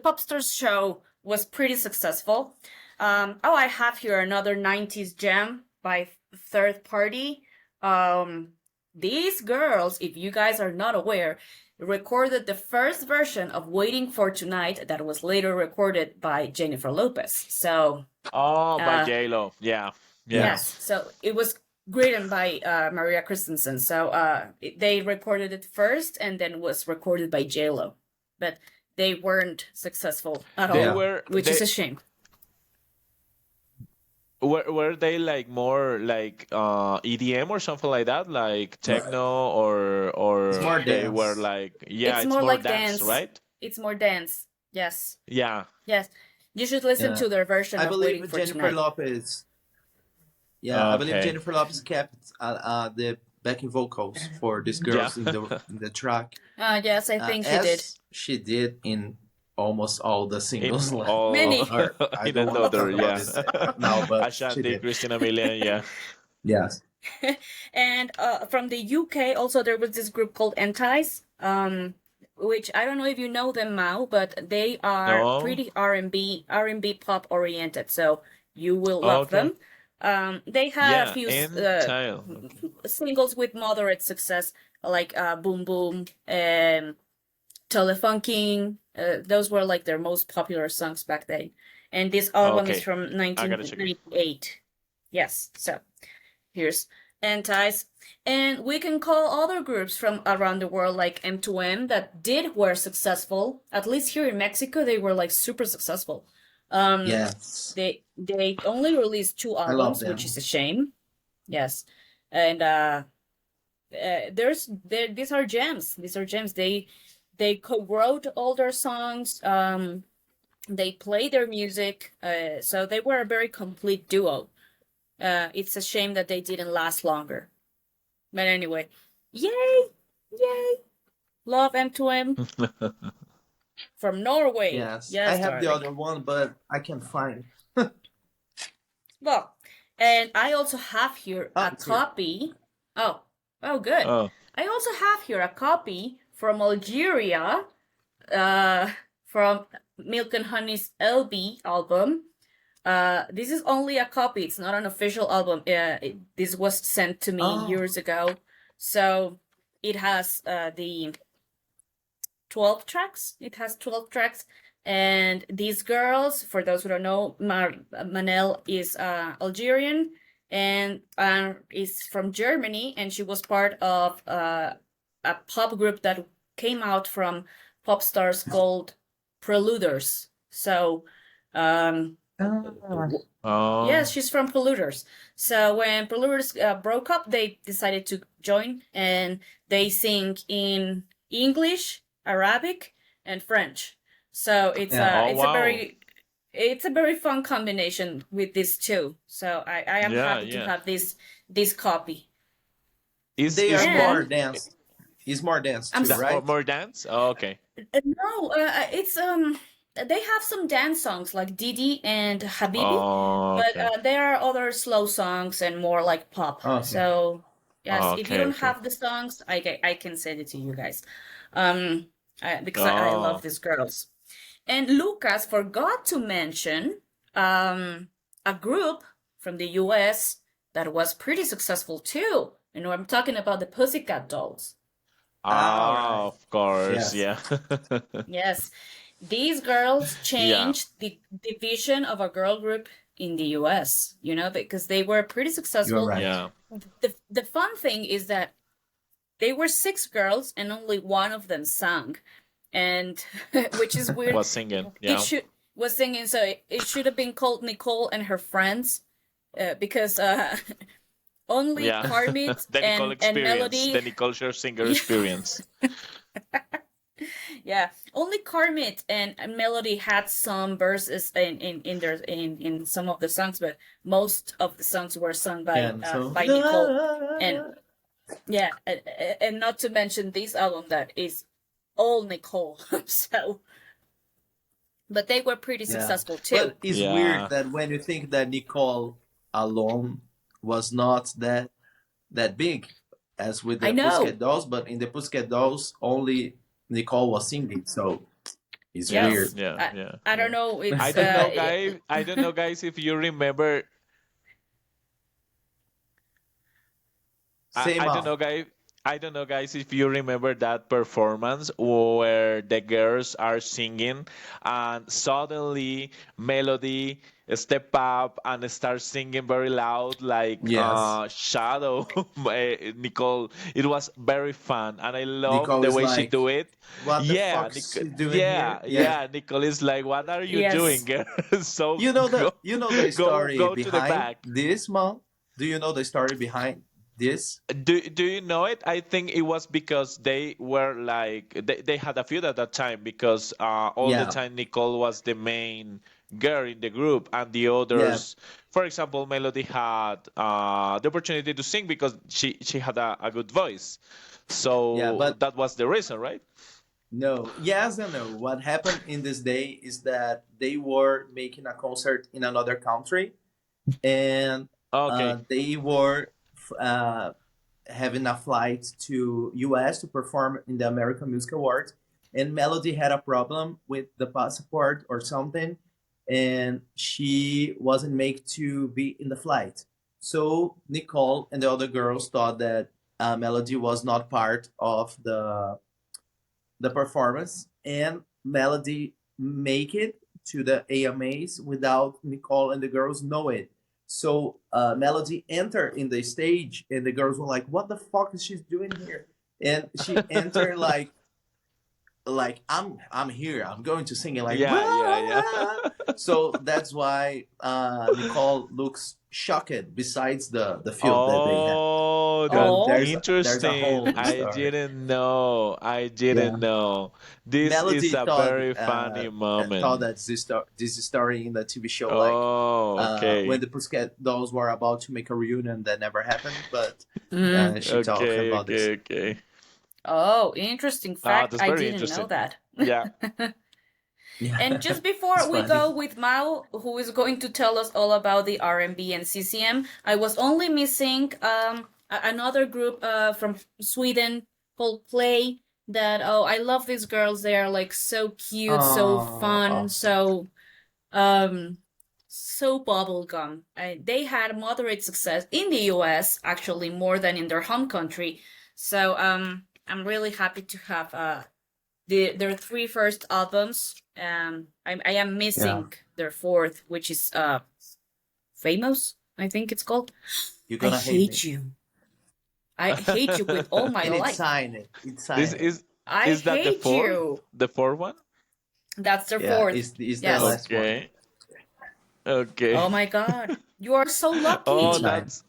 pop stars show was pretty successful. I have here another 90s gem by Third Party. These girls, if you guys are not aware, recorded the first version of Waiting for Tonight that was later recorded by Jennifer Lopez. So
Oh, by
uh,
J-Lo. Yeah, yeah.
yes, so it was written by Maria Christensen. So they recorded it first, and then was recorded by JLo, but they weren't successful at
They
all,
Yeah.
were
which is a shame.
were they like more like EDM or something like that, like techno,
It's
or
more
they were
dance.
like, yeah,
It's
it's
more
more
like
dance,
dance.
right?
It's more dance. Yes,
Yeah.
yes. You should listen
Yeah.
to their version
I
of Waiting
believe
for
Jennifer
Tonight.
Lopez. Yeah, I believe
Okay.
Jennifer Lopez kept the backing vocals for these
Yeah.
girls in the track,
Yes, I think she did.
as she did in almost all the
In
singles.
all
Many.
Or I
in
don't want to
another,
talk about
yeah.
this now, but she
Ashanti,
did.
Christina Milian, yeah.
Yes.
And from the UK, also there was this group called Entice, which I don't know if you know them, Mao, but they are
No?
pretty R&B pop oriented, so you will love
Okay.
them. They had a
Yeah,
few
and Tile. Okay.
singles with moderate success, like Boom Boom and Telefunking. Those were like their most popular songs back then. and this album is
Okay,
from
I gotta check it.
1998. Yes, so here's Entice. And we can call other groups from around the world like M2M that were successful. At least here in Mexico, they were like super successful.
Yes,
They only released 2
I love
albums, which
them.
is a shame. Yes. And these are gems. These are gems. They co-wrote all their songs. They play their music. So they were a very complete duo. It's a shame that they didn't last longer. But anyway, yay, yay, love M2M from Norway.
Yes, I
Yes,
have the
darling.
other one, but I can't find.
Well, and I also have here
Oh,
a
it's here.
copy. Oh, good.
Oh,
I also have here a copy from Algeria, from Milk and Honey's LB album. This is only a copy. It's not an official album. This was sent to me
Oh,
years ago. So it has the 12 tracks. It has 12 tracks. And these girls, for those who don't know, Manel is Algerian and is from Germany, and she was part of a pop group that came out from pop stars called Preluders. So,
ah,
yes,
oh,
she's from Preluders. So when Preluders broke up, they decided to join, and they sing in English, Arabic, and French. So
yeah.
oh, wow.
it's a very fun combination with these two. So I am
Yeah,
happy to
yeah.
have this copy.
They
Is
are more
more
And
dance. It's more dance
I'm
too,
more
right?
more dance? Oh, okay.
no, it's they have some dance songs like Didi and Habibi,
Oh,
but
okay.
there are other slow songs and more like pop.
Okay.
So yes, if you
Okay,
don't
okay.
have the songs, I can send it to you guys, because I love
Oh,
these girls. And Lucas forgot to mention a group from the US that was pretty successful too. And I'm talking about the Pussycat Dolls.
All right.
of course,
Yes,
yeah.
Yes, these girls
Yeah,
changed the vision of a girl group in the US, because they were pretty
you are
successful.
right.
yeah.
The fun thing is that they were 6 girls and only one of them sang. And which is weird.
Was singing,
It
yeah.
was singing, so it should have been called Nicole and her friends, because only
Yeah.
Carmit
The Nicole
and
experience, the
Melody.
Nicole Scherzinger
Yeah,
experience.
yeah. Only Carmit and Melody had some verses in some of the songs, but most of the songs were sung
And so,
by Nicole. And yeah, and not to mention this album that is all Nicole. So, but they were pretty
yeah.
successful too.
But it's
Yeah.
weird that when you think that Nicole alone was not that big as with
I
the
know.
Pussycat Dolls, but in the Pussycat Dolls only Nicole was singing, so it's
Yeah,
Yes.
weird.
yeah,
I
yeah.
I don't know.
I
It's
don't know, guys. I don't know, guys, if you remember.
Same
I don't
off.
know, guys. I don't know, guys, if you remember that performance where the girls are singing and suddenly Melody step up and start singing very loud, like
Yes.
Shadow, Nicole. It was very fun, and I love
Nicole
the
is
way she
like,
do it.
what the
Yeah,
fuck's she doing here?
yeah,
Yeah.
yeah. Nicole is like, "What are you doing,
yes.
girl?" So
You know the story
go to the
behind
back.
this, Mom? Do you know the story behind this?
Do you know it? I think it was because they were like they had a feud at that time because all the
Yeah.
time Nicole was the main girl in the group and the
Yeah.
others, for example, Melody had the opportunity to sing because she had a good voice.
Yeah,
So
but
that was the reason, right?
no. Yes and no. What happened in this day is that they were making a concert in another country, and
Okay.
they were uh, having a flight to US to perform in the American Music Awards, and Melody had a problem with the passport or something, and she wasn't made to be in the flight. So Nicole and the other girls thought that Melody was not part of the performance, and Melody make it to the AMAs without Nicole and the girls know it. So Melody entered in the stage, and the girls were like, "What the fuck is she doing here?" And she entered like I'm here. I'm going to sing it like
Yeah, yeah, yeah.
"Wah!" So that's why Nicole looks shocked. Besides the field that they have,
Oh,
so
that's
Oh,
there's a
interesting.
whole
I
story.
didn't know. I
Yeah.
didn't know. This is
Melody
a very funny
thought
moment.
that this story in the TV show, like
Oh,
when
okay.
the Pussycat Dolls were about to make a reunion, that never happened. But
mm.
she talked
Okay,
about this.
okay, okay.
Oh, interesting
Ah,
fact.
that's
I
very
didn't know
interesting.
that.
Yeah.
And
Yeah,
just
it's
before we
funny.
go with Mao, who is going to tell us all about the R&B and CCM, I was only missing another group from Sweden called Play. That I love these girls. They are like so cute, so fun,
Oh,
um so bubblegum. They had moderate success in the US, actually more than in their home country. So I'm really happy to have their three first albums. I am
yeah.
missing their fourth, which is Famous, I think it's called.
You're
I
gonna hate me.
hate you. I hate you with all my
And it's
life.
sign it. It's
This
sign it.
I
is that the
hate
fourth?
you.
The fourth one?
That's their
Yeah,
fourth.
it's the
Yes.
last one.
Okay. Okay.
Oh my god. You are so
Oh,
It's
lucky.
sign.
that's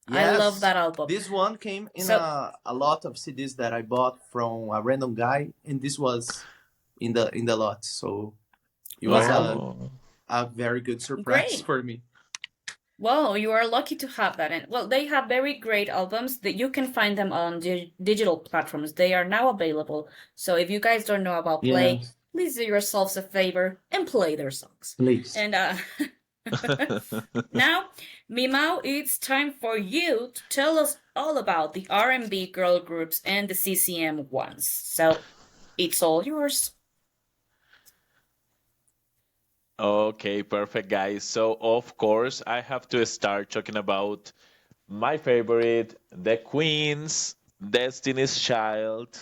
I love
Yes,
that album.
this one came in
So
a lot of CDs that I bought from a random guy, and this was in the lot. So it was
wow.
oh.
a very good surprise
Great.
for me.
Well, you are lucky to have that. And well, they have very great albums that you can find them on digital platforms. They are now available. So if you guys don't know about Play,
Yes,
please do yourselves a favor and play their songs.
please.
And now, Mimao, it's time for you to tell us all about the R&B girl groups and the CCM ones. So it's all yours.
Okay, perfect, guys. So, of course, I have to start talking about my favorite, the Queens, Destiny's Child.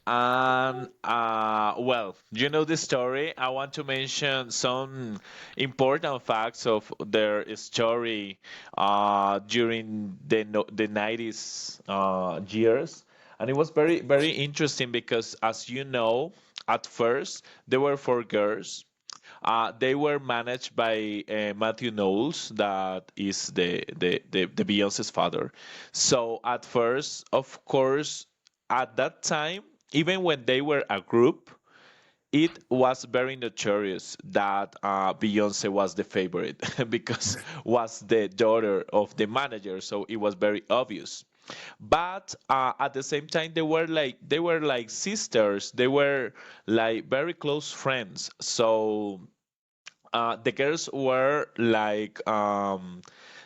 And well, you know the story. I want to mention some important facts of their story during the 90s years. And it was very, very interesting because, as you know, at first there were four girls. They were managed by Matthew Knowles, that is the Beyonce's father. So at first, of course, at that time, even when they were a group, it was very notorious that Beyonce was the favorite because was the daughter of the manager, so it was very obvious. But at the same time, they were like sisters. They were like very close friends. So the girls were like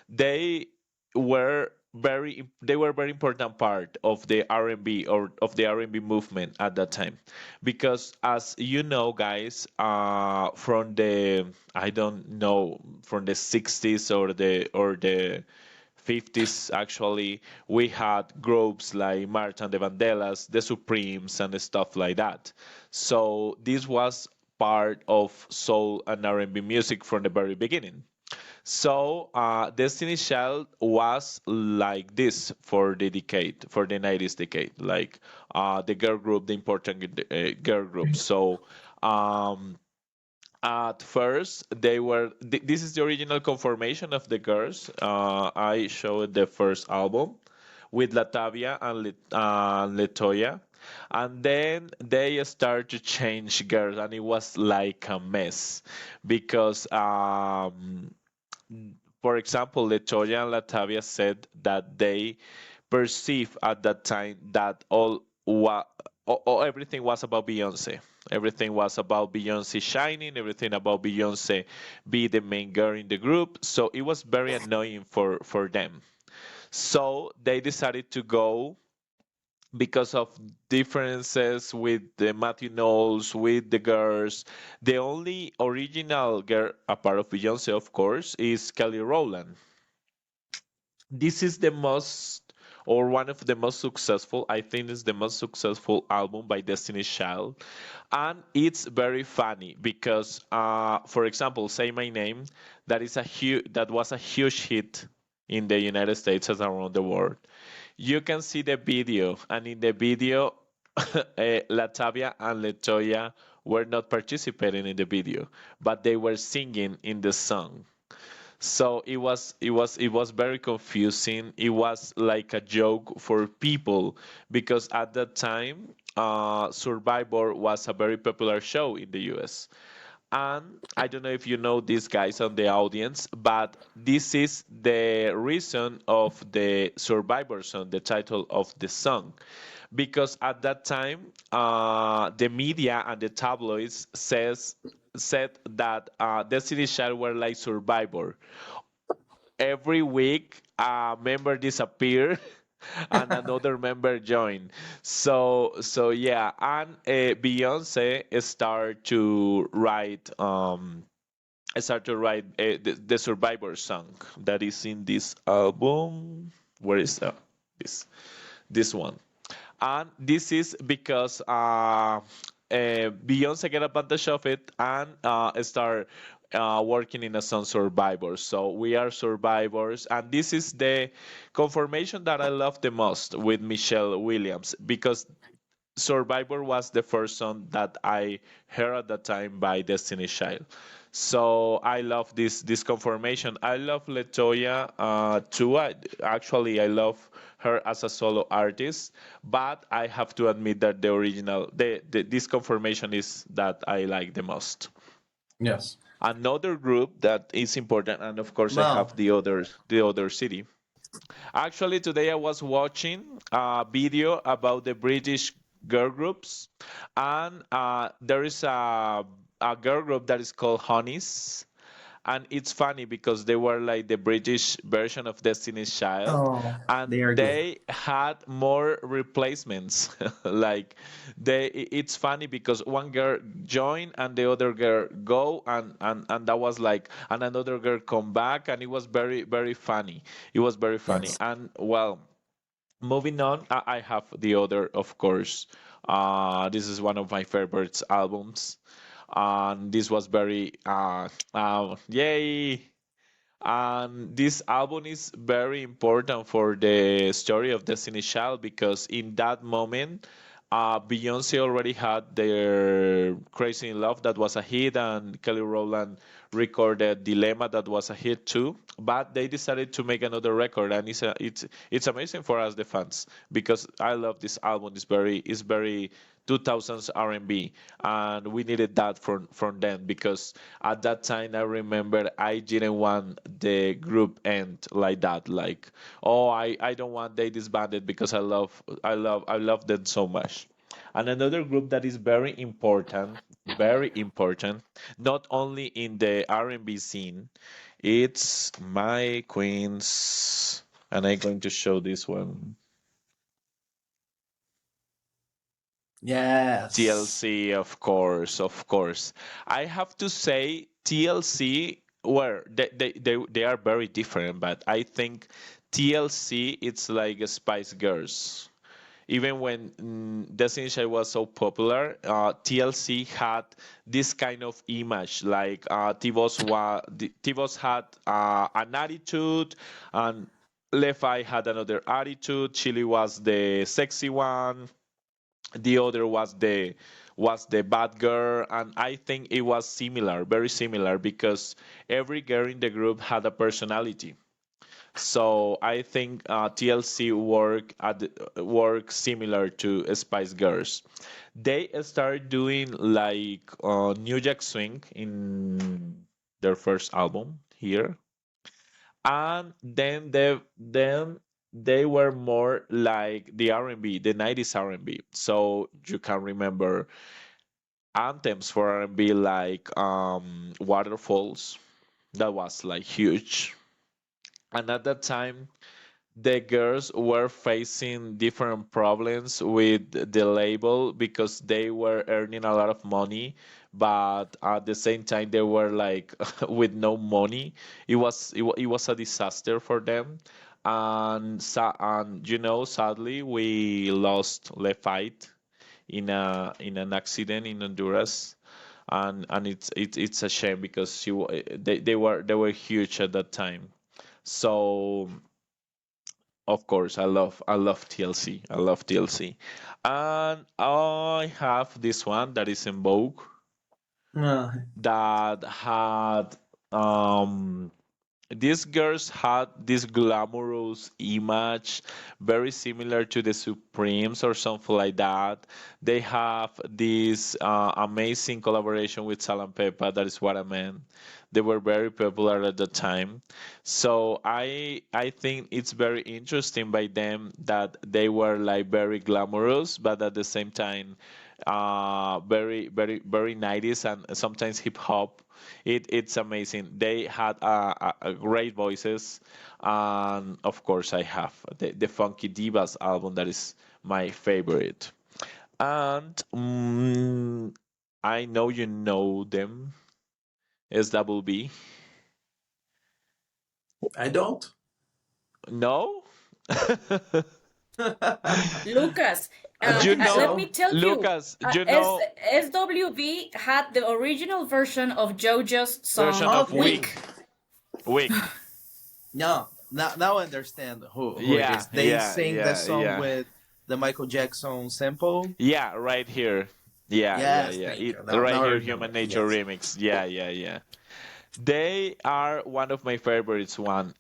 they they were very important part of the R&B or of the R&B movement at that time, because as you know, guys, from the I don't know, from the 60s or the 50s, actually, we had groups like Martin de Vandellas, the Supremes, and stuff like that. So this was part of soul and R&B music from the very beginning. So Destiny Child was like this for the decade, for the 90s decade, like the girl group, the important girl group. So um, at first, this is the original conformation of the girls. I showed the first album with Latavia and Letoya. And then they start to change girls, and it was like a mess because, for example, Letoya and Latavia said that they perceived at that time that everything was about Beyonce. Everything was about Beyonce shining, everything about Beyonce be the main girl in the group. So it was very annoying for them. So they decided to go because of differences with the Matthew Knowles, with the girls. The only original girl, apart of Beyonce, of course, is Kelly Rowland. This is the most or one of the most successful. I think it's the most successful album by Destiny's Child, and it's very funny because, for example, "Say My Name," that was a huge hit in the United States and around the world. You can see the video, and in the video, Latavia and Latoya were not participating in the video, but they were singing in the song. So it was very confusing. It was like a joke for people because at that time, Survivor was a very popular show in the U.S. And I don't know if you know these guys on the audience, but this is the reason of the Survivor song, the title of the song. Because at that time, the media and the tabloids said that Destiny Child were like Survivor. Every week, a member disappear and another member join. So yeah, and Beyonce start to write the Survivor song that is in this album. Where is this one? And this is because Beyonce get advantage of it and start working in a song Survivor. So we are survivors, and this is the confirmation that I love the most with Michelle Williams because Survivor was the first song that I heard at that time by Destiny Child. So I love this confirmation. I love Latoya too. I love her as a solo artist, but I have to admit that the original, this confirmation is that I like the most.
Yes.
Another group that is important, and of course I have
Well,
the other city. Actually, today I was watching a video about the British girl groups, and there is a girl group that is called Honeys, and it's funny because they were like the British version of Destiny's Child,
oh,
and
they are good.
they had more replacements. Like it's funny because one girl joined and the other girl go, and that was like, and another girl come back, and it was very very funny. It was very funny,
Yes.
and well, moving on, I have the other, of course. This is one of my favorites albums, and this was very yay. And this album is very important for the story of Destiny Child because in that moment, Beyonce already had their Crazy in Love that was a hit, and Kelly Rowland recorded Dilemma that was a hit too. But they decided to make another record, and it's amazing for us the fans because I love this album. It's very 2000s R&B, and we needed that from them because at that time I remember I didn't want the group end like that. Like, oh, I don't want they disbanded because I love them so much. And another group that is very important, not only in the R&B scene, it's My Queens, and I'm going to show this one.
Yes.
TLC, of course, of course. I have to say TLC, well, they are very different, but I think TLC it's like a Spice Girls. Even when Destiny Child was so popular, TLC had this kind of image. Like Tivos had an attitude, and Lefi had another attitude. Chili was the sexy one, the other was the bad girl, and I think it was similar, very similar, because every girl in the group had a personality. So I think TLC work similar to Spice Girls. They start doing like New Jack Swing in their first album here, and then they were more like the R&B, the 90s R&B. So you can remember anthems for R&B like Waterfalls, that was like huge. And at that time, the girls were facing different problems with the label because they were earning a lot of money, but at the same time they were like with no money. It was a disaster for them, And sadly, we lost Le Fight in an accident in Honduras, and it's a shame because they were huge at that time. So of course, I love TLC. I love TLC, and I have this one that is in Vogue
Uh,
that had um these girls had this glamorous image, very similar to the Supremes or something like that. They have this amazing collaboration with Sal and Pepa. That is what I meant. They were very popular at the time. So I think it's very interesting by them that they were like very glamorous, but at the same time, very very very 90s and sometimes hip hop. It's amazing. They had a great voices, and of course, I have the Funky Divas album that is my favorite. And I know you know them, SWB.
I don't.
No?
Lucas,
You
think
let
know,
me
so.
tell you,
Lucas, you know
SWV had the original version of JoJo's
version
song
of
Okay.
Weak.
Weak.
Weak.
No, now I understand who it
Yeah,
is. They
yeah,
sing the
yeah,
song
yeah.
with the Michael Jackson sample.
Yeah, right here. Yeah, yeah,
Yes,
yeah.
thank you.
Right
Now I
here,
remember.
Human Nature
Yes.
remix. Yeah, yeah, yeah. They are one of my favorites. One.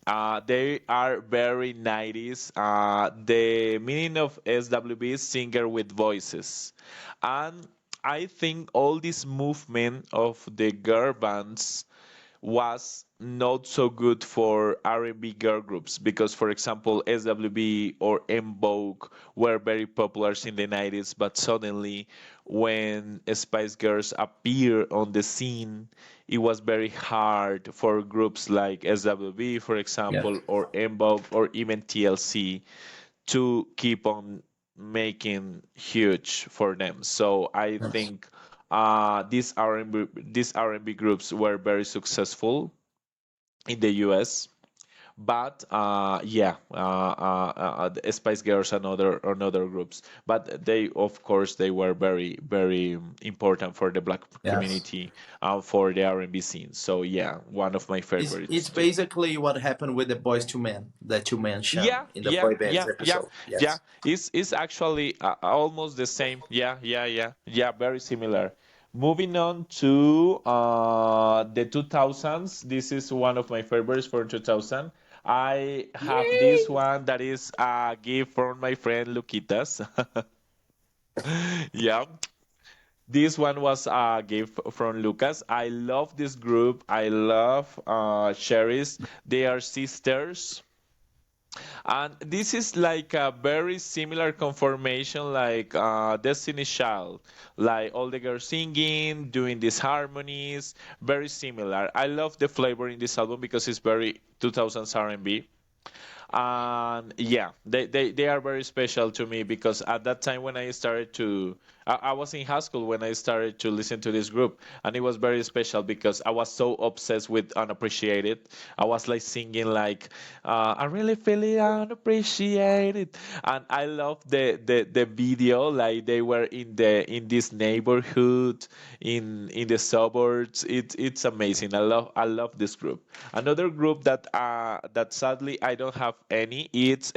They are very 90s. The meaning of SWB is singer with voices, and I think all this movement of the girl bands was not so good for R&B girl groups because, for example, SWB or M Vogue were very popular in the 90s, but suddenly when Spice Girls appear on the scene, it was very hard for groups like SWB, for
Yeah.
example, or M Vogue or even TLC to keep on making huge for them. So I
Yes.
think these R&B groups were very successful in the US. But yeah, the Spice Girls and other groups, but they of course they were very very important for the black
Yes.
community, for the R&B scene. So yeah, one of my
It's
favorites too.
basically what happened with the Boys to Men, the two men
Yeah,
Sham in the
yeah,
boy bands
yeah, yeah,
episode.
yeah.
Yes.
It's actually almost the same. Yeah, yeah, yeah, yeah. Very similar. Moving on to the 2000s. This is one of my favorites for 2000. I have this
Yay!
one that is a gift from my friend Luquitas. Yeah, this one was a gift from Lucas. I love this group. I love Cherries. They are sisters. And this is like a very similar conformation like Destiny's Child, like all the girls singing, doing these harmonies, very similar. I love the flavor in this album because it's very 2000s R&B. And yeah, they are very special to me because at that time when I was in high school when I started to listen to this group, and it was very special because I was so obsessed with Unappreciated. I was like singing like I really feel it unappreciated, and I love the video, like they were in this neighborhood in the suburbs. It's amazing. I love this group. Another group that sadly I don't have any. It's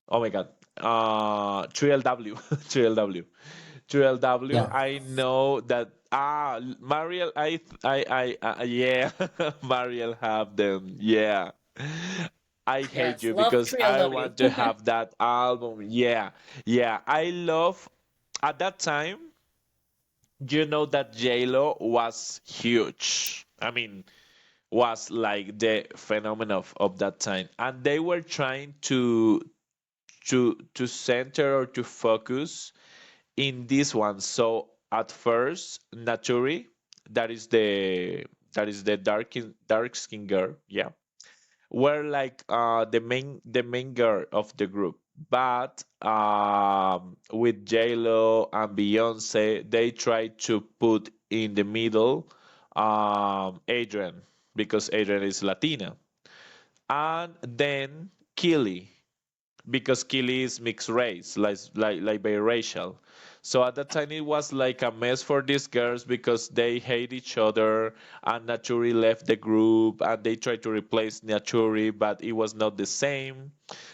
oh my god. 3LW. 3LW. 3LW.
Yeah.
I know that Mariel yeah. Mariel have them. Yeah. I hate
Yes,
you
love
because I
3LW.
want to have that album. Yeah. Yeah. I love at that time, that J-Lo was huge. I mean, was like the phenomenon of that time, and they were trying to center or to focus in this one. So at first, Naturi, that is the dark skin girl, yeah, were like the main girl of the group. But with J Lo and Beyonce, they tried to put in the middle Adrian, because Adrian is Latina. and then Kili, because Kili is mixed race, like biracial. So at that time it was like a mess for these girls because they hate each other, and Naturi left the group and they tried to replace Naturi, but it was not the same.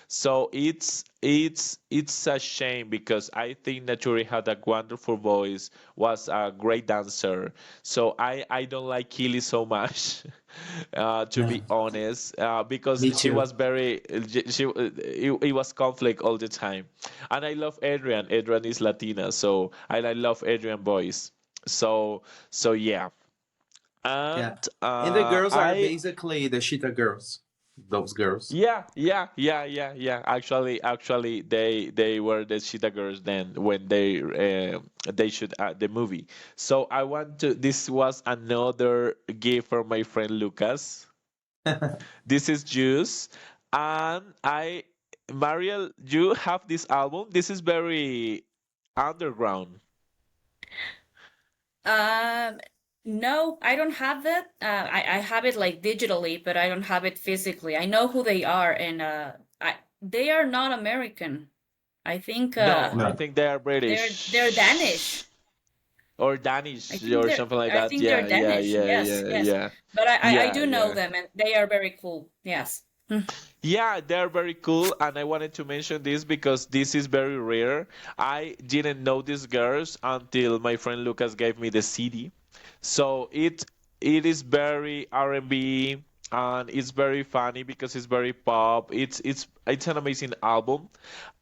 So it's a shame because I think Naturi had a wonderful voice, was a great dancer. So I don't like Kili so much, to
Yeah,
be honest, because
me
she
too.
was very it was conflict all the time. And I love Adrian. Adrian is Latina, so I love Adrian voice. So yeah,
Yeah,
and
and the girls are
I
basically the Cheetah girls. Those girls.
yeah. Actually, they were the Cheetah Girls then when they shoot the movie. So I want to. This was another gift from my friend Lucas. This is Juice, and Mariel, you have this album. This is very underground.
Um, no, I don't have it. I have it like digitally, but I don't have it physically. I know who they are, and they are not American. I think
No, I
No.
think they are
they're Danish.
British or Danish or something like
I
that.
think they're Danish. Yes, yes.
Yeah,
But I
yeah,
do know
yeah.
them, and they are very cool. Yes.
Yeah, they're very cool, and I wanted to mention this because this is very rare. I didn't know these girls until my friend Lucas gave me the CD. So it is very R&B, and it's very funny because it's very pop. It's an amazing album,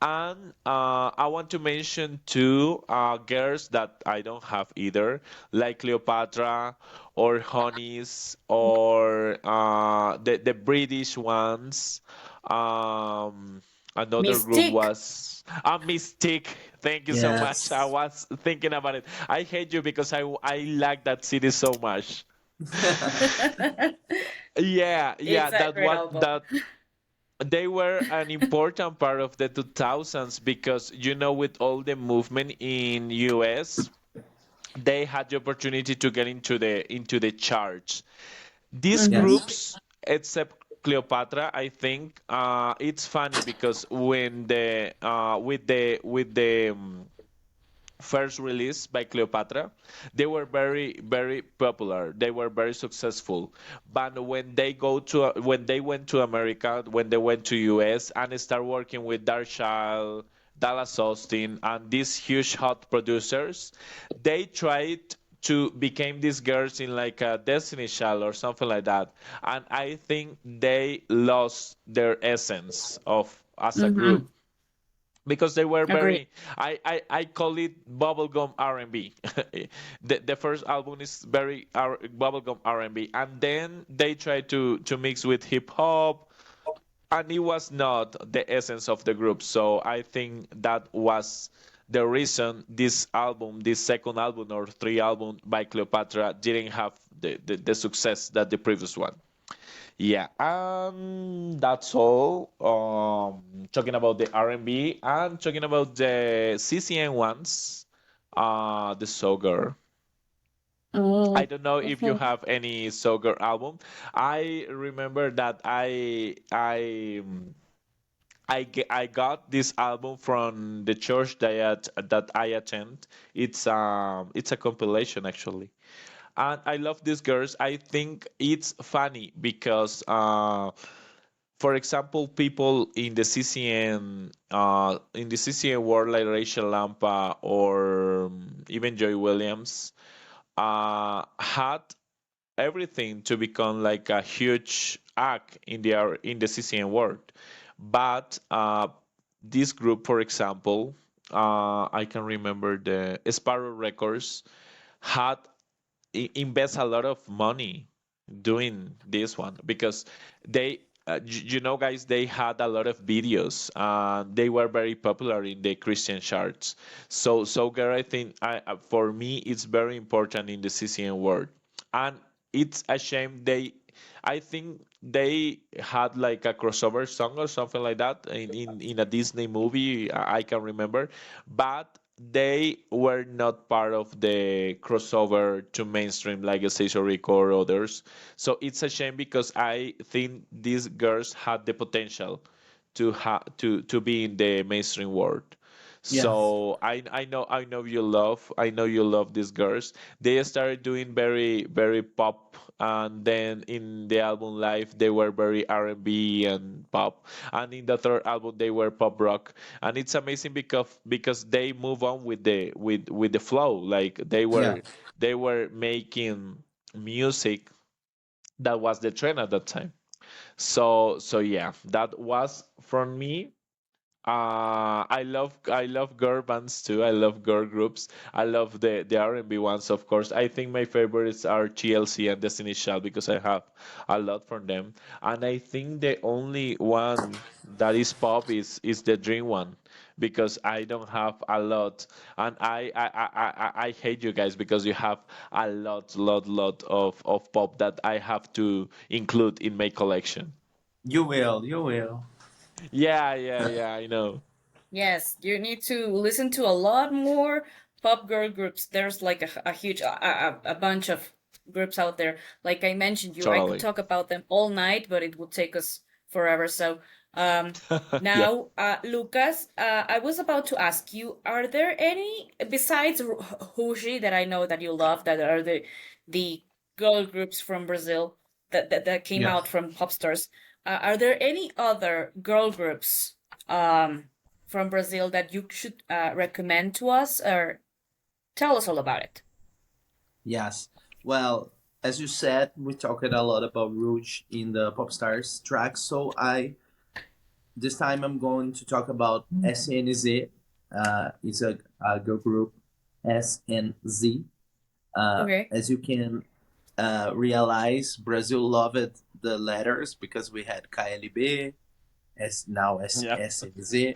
and I want to mention two girls that I don't have either, like Cleopatra or Honeys or the British ones. Um, Another group
Mystique.
was Mystique. Thank you so much. I
Yes.
was thinking about it. I hate you because I like that city so much. Yeah, yeah,
It's a great album.
that they were an important part of the 2000s because with all the movement in US, they had the opportunity to get into the charts. These
Hmm.
Yes.
groups, except Cleopatra, I think it's funny because when the with the first release by Cleopatra, they were very, very popular. They were very successful. But when they went to America, when they went to US and start working with Darkchild, Dallas Austin, and these huge hot producers, they tried to become these girls in like a Destiny Child or something like that. And I think they lost their essence of as a group
Hmm.
because they were
Agreed.
very I call it bubblegum R&B. The first album is very bubblegum R&B, and then they tried to mix with hip hop, and it was not the essence of the group. So I think that was the reason this second album or three album by Cleopatra didn't have the success that the previous one. Yeah, that's all. Talking about the R&B and talking about the CCN ones, the Sogar. I
Mm.
don't know if you
Mhm.
have any Sogar album. I remember that I got this album from the church that I attend. It's a compilation actually. And I love these girls. I think it's funny because for example, people in the CCN world like Rachel Lampa or even Joy Williams had everything to become like a huge act in the CCN world. But this group, for example, I can remember the Sparrow Records had invest a lot of money doing this one because they guys, they had a lot of videos and they were very popular in the Christian charts. So girl, I think for me it's very important in the CCN world. And it's a shame I think they had like a crossover song or something like that in a Disney movie. I can remember, but they were not part of the crossover to mainstream like Stacio Rico or others. So it's a shame because I think these girls had the potential to be in the mainstream world.
Yes.
So I know you love these girls. They started doing very pop, and then in the album Live they were very R&B and pop, and in the third album they were pop rock. And it's amazing because they move on with the flow. Like
Yeah.
they were making music that was the trend at that time. So yeah, that was from me. I love girl bands too. I love girl groups. I love the R&B ones, of course. I think my favorites are TLC and Destiny's Child because I have a lot from them. And I think the only one that is pop is the Dream one because I don't have a lot. And I hate you guys because you have a lot of pop that I have to include in my collection.
You will. You will.
Yeah, I know.
Yes, you need to listen to a lot more pop girl groups. There's like a huge a bunch of groups out there. Like I mentioned you, I could
Totally.
talk about them all night, but it would take us forever. So
Yeah.
now Lucas, I was about to ask you, are there any besides Rushi that I know that you love that are the girl groups from Brazil that came
Yes.
out from pop stars? Are there any other girl groups from Brazil that you should recommend to us or tell us all about it?
Yes. Well, as you said, we talked a lot about Rouge in the Popstars track. So I this time I'm going to talk about SNZ. It's a girl group, SNZ.
Okay.
As you can realize, Brazil loved the letters because we had KLB, now
Yeah.
SNZ,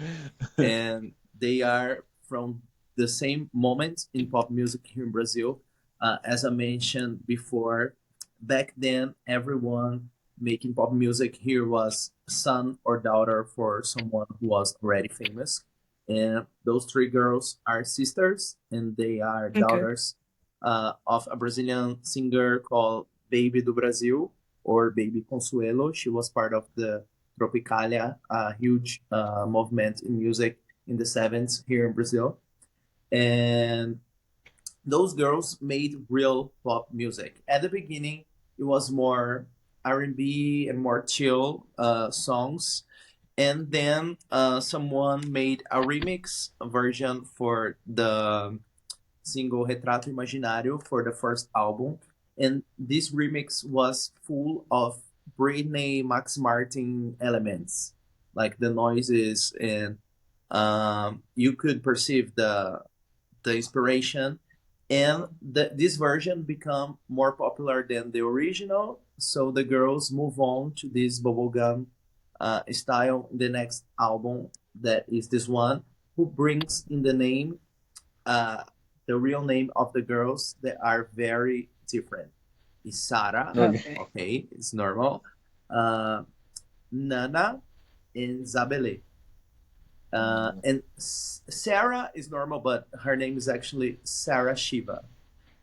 and they are from the same moment in pop music here in Brazil. As I mentioned before, back then everyone making pop music here was son or daughter for someone who was already famous. And those three girls are sisters, and they are
Okay.
daughters of a Brazilian singer called Baby do Brasil or Baby Consuelo. She was part of the Tropicalia, a huge movement in music in the 70s here in Brazil. And those girls made real pop music. At the beginning, it was more R&B and more chill songs. And then someone made a remix version for the single Retrato Imaginário for the first album. And this remix was full of Britney Max Martin elements, like the noises, and you could perceive the inspiration. And this version become more popular than the original, so the girls move on to this bubblegum style in the next album, that is this one, who brings in the name uh, the real name of the girls that are very different. Is Sarah,
Okay.
Okay.
okay, it's normal. Uh, Nana and Zabele. And Sarah is normal, but her name is actually Sarah Shiva.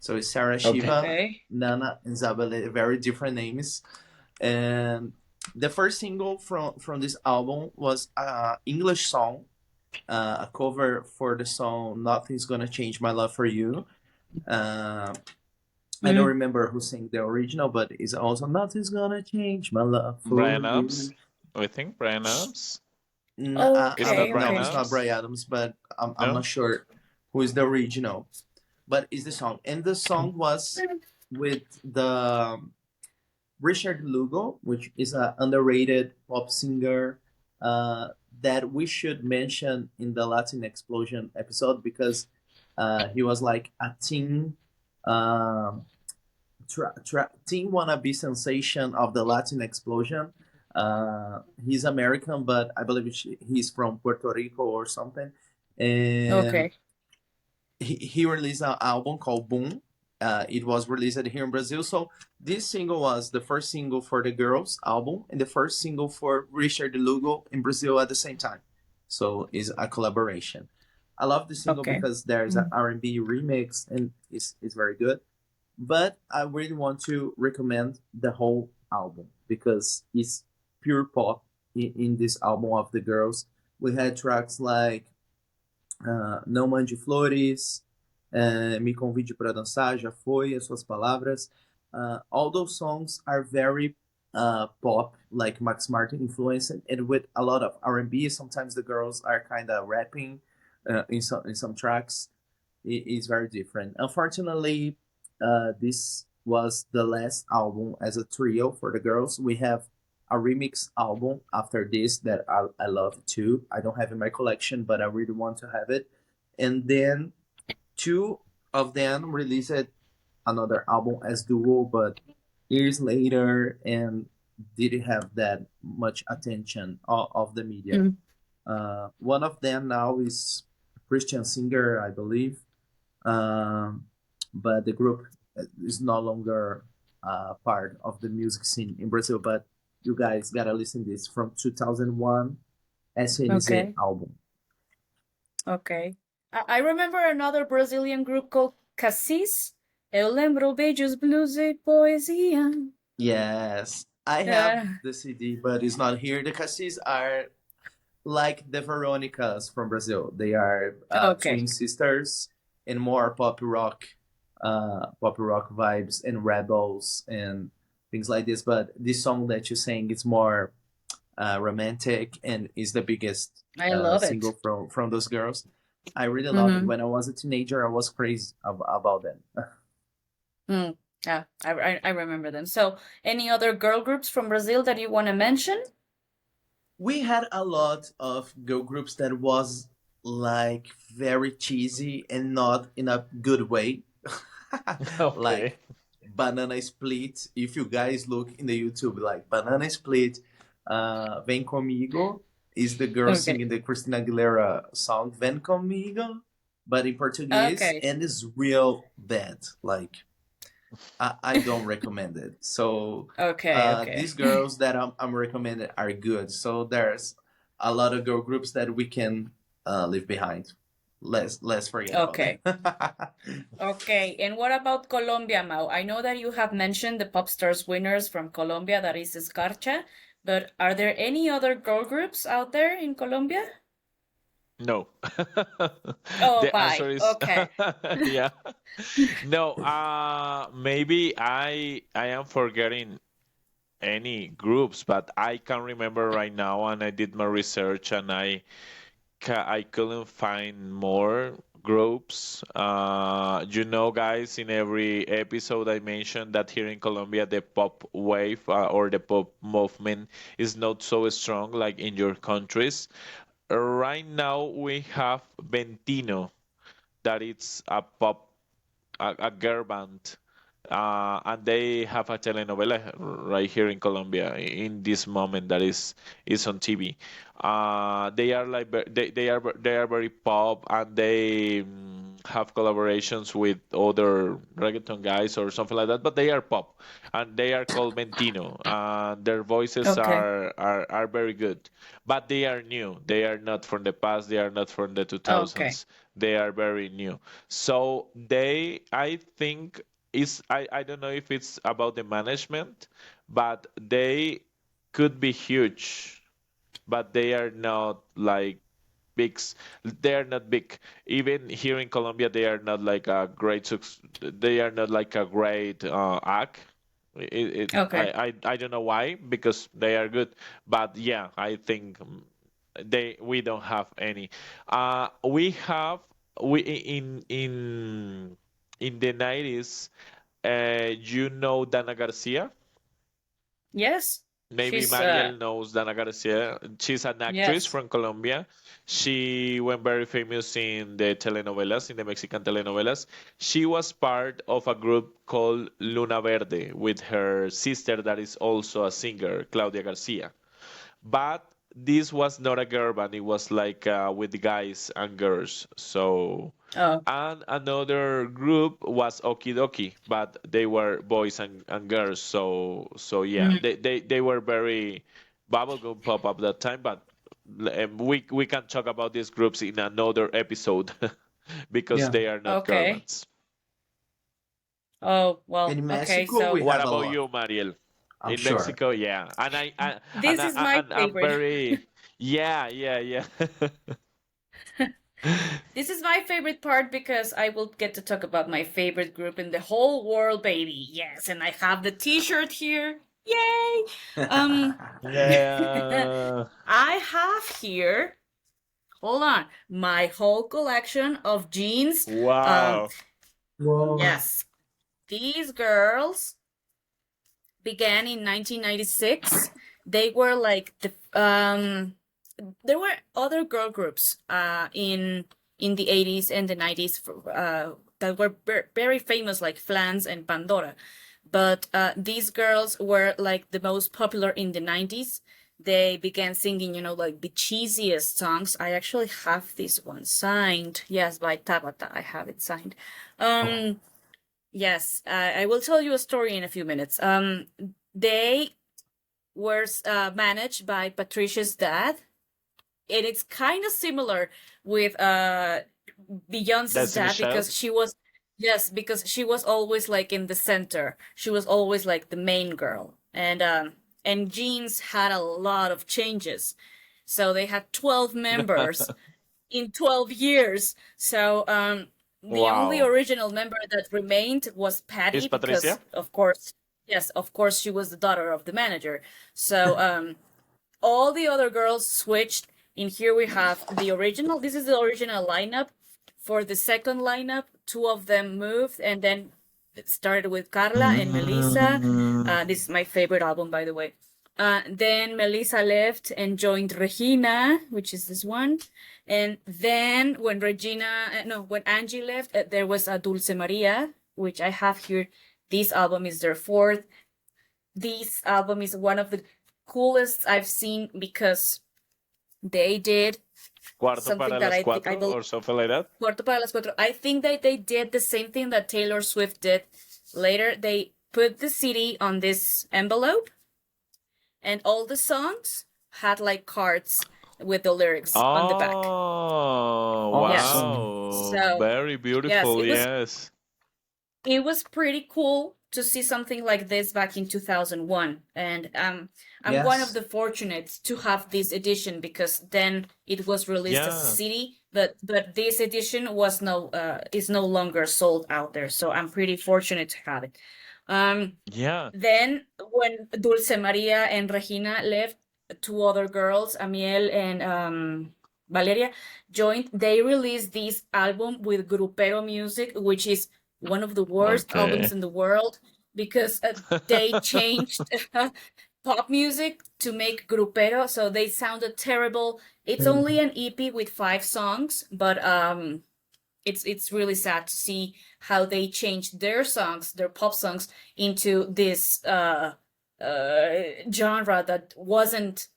So it's Sarah
Okay.
Shiva,
Okay.
Nana, and Zabele, very different names. And the first single from this album was an English song, a cover for the song "Nothing's Gonna Change My Love for You." Uh, I don't
Mm.
remember who sang the original, but it's also "Nothing's Gonna Change My Love for
Brian Adams.
You."
I think Brian Adams. It's not
Okay.
No,
Brian
it's
Okay.
not
Adams.
Brian Adams, but I'm
No.
not sure who is the original. But it's the song, and the song was with the Richard Lugo, which is an underrated pop singer that we should mention in the Latin Explosion episode because he was like a teen teen wannabe sensation of the Latin Explosion. He's American, but I believe he's from Puerto Rico or something. And
Okay.
he released an album called Boom. It was released here in Brazil. So this single was the first single for the Girls album and the first single for Richard Lugo in Brazil at the same time. So it's a collaboration. I love the single
Okay.
because there's an
Mm.
R&B remix and it's very good. But I really want to recommend the whole album because it's pure pop in this album of the girls. We had tracks like Não Mande Flores, Me Convide para Dançar, Já Foi, As Suas Palavras. All those songs are very pop, like Max Martin influenced, and with a lot of R&B. Sometimes the girls are kind of rapping in some tracks. It's very different. Unfortunately, this was the last album as a trio for the girls. We have a remix album after this that I love too. I don't have in my collection, but I really want to have it. And then two of them released another album as duo, but years later and didn't have that much attention of the media.
Mm.
One of them now is Christian singer, I believe, um, but the group is no longer part of the music scene in Brazil. But you guys gotta listen this from 2001 SNZ
Okay.
album.
Okay. I remember another Brazilian group called Cassis. Eu lembro beijos, blues e poesia.
Yes, I have
Yeah.
the CD, but it's not here. The Cassis are like the Veronicas from Brazil. They are
Okay.
twin sisters and more pop rock vibes and rebels and things like this. But this song that you sang is more romantic and is the biggest
I love it.
single from those girls. I really love it.
Mm-hmm.
When I was a teenager, I was crazy about them.
Mm. Yeah, I remember them. So, any other girl groups from Brazil that you want to mention?
We had a lot of girl groups that was like very cheesy and not in a good way.
Okay.
Like Banana Split. If you guys look in the YouTube, like Banana Split, Vem Comigo is the girl
Okay.
singing the Christina Aguilera song Vem Comigo, but in Portuguese,
Okay.
and it's real bad. Like I don't recommend it. So
Okay.
these
Okay.
girls that I'm recommending are good. So there's a lot of girl groups that we can leave behind. Let's forget about
Okay.
that.
Okay. And what about Colombia, Mau? I know that you have mentioned the Pop Stars winners from Colombia, that is Escarcha, but are there any other girl groups out there in Colombia?
No.
Oh,
The answer
bye.
is
Okay.
yeah. No, maybe I am forgetting any groups, but I can't remember right now, and I did my research, and I couldn't find more groups. Guys, in every episode I mentioned that here in Colombia the pop wave or the pop movement is not so strong like in your countries. Right now we have Ventino, that it's a pop, a girl band, and they have a telenovela right here in Colombia in this moment that is on TV. They are like they are very pop, and they have collaborations with other reggaeton guys or something like that. But they are pop, and they are called Mentino. Their voices
Okay.
are very good, but they are new. They are not from the past. They are not from the
Okay.
2000s. They are very new. So I think I don't know if it's about the management, but they could be huge, but they are not like big. They are not big. Even here in Colombia, they are not like a great. They are not like a great act.
Okay.
I don't know why, because they are good, but yeah, I think we don't have any. We have we in the 90s. Dana Garcia?
Yes.
Maybe
She's
Mariel knows Dana Garcia. She's an actress
yes.
from Colombia. She went very famous in the telenovelas, in the Mexican telenovelas. She was part of a group called Luna Verde with her sister that is also a singer, Claudia Garcia. But this was not a girl band. It was like with guys and girls. So,
Oh.
and another group was Okidoki, but they were boys and girls. So yeah,
Mm.
they were very bubblegum pop at that time, but we can talk about these groups in another episode because
Yeah.
they are not girl
Okay.
bands.
Oh, well,
In
okay.
Mexico, we
So
What
have a
about
lot,
you, Mariel?
I'm
In
sure.
Mexico, yeah, and
this is my
I'm
favorite.
very, yeah, yeah, yeah.
This is my favorite part because I will get to talk about my favorite group in the whole world, baby. Yes, and I have the t-shirt here. Yay! Um
Yeah.
I have here, hold on, my whole collection of jeans. Um
Wow.
Whoa.
yes, these girls began in 1996. They were like there were other girl groups in the 80s and the 90s that were very famous, like Flans and Pandora. But these girls were like the most popular in the 90s. They began singing, like the cheesiest songs. I actually have this one signed. Yes, by Tabata. I have it signed.
Oh.
Yes, I will tell you a story in a few minutes. They were managed by Patricia's dad, and it's kind of similar with Beyonce's
Destiny
dad
Child.
because she was always like in the center. She was always like the main girl, and Jeans had a lot of changes, so they had 12 members in 12 years. So the only
Wow.
original member that remained was
Is
Patty because
Patricia?
of course, yes, of course she was the daughter of the manager. So all the other girls switched. In here we have the original. This is the original lineup. For the second lineup, two of them moved, and then it started with Carla and Melissa. This is my favorite album, by the way. Then Melissa left and joined Regina, which is this one. And then when when Angie left, there was a Dulce Maria, which I have here. This album is their fourth. This album is one of the coolest I've seen because they did
Cuarto
something
para
that
las
I
cuatro
believe.
or something like that.
Cuarto para las cuatro. I think that they did the same thing that Taylor Swift did later. They put the CD on this envelope, and all the songs had like cards with the lyrics on the back.
Oh,
Yes.
Awesome.
wow.
So,
Very
yes,
beautiful, yes.
it was pretty cool to see something like this back in 2001, and I'm one of
Yes.
the fortunate to have this edition because then it was released as a
Yeah.
CD, but this edition was is no longer sold out there, so I'm pretty fortunate to have it.
Yeah.
Then when Dulce Maria and Regina left, two other girls, Amiel and Valeria, joined. They released this album with Grupero music, which is one of the worst albums
Okay.
in the world because they changed pop music to make Grupero, so they sounded terrible. It's only an EP with 5 songs, but it's really sad to see how they changed their songs, their pop songs, into this genre that wasn't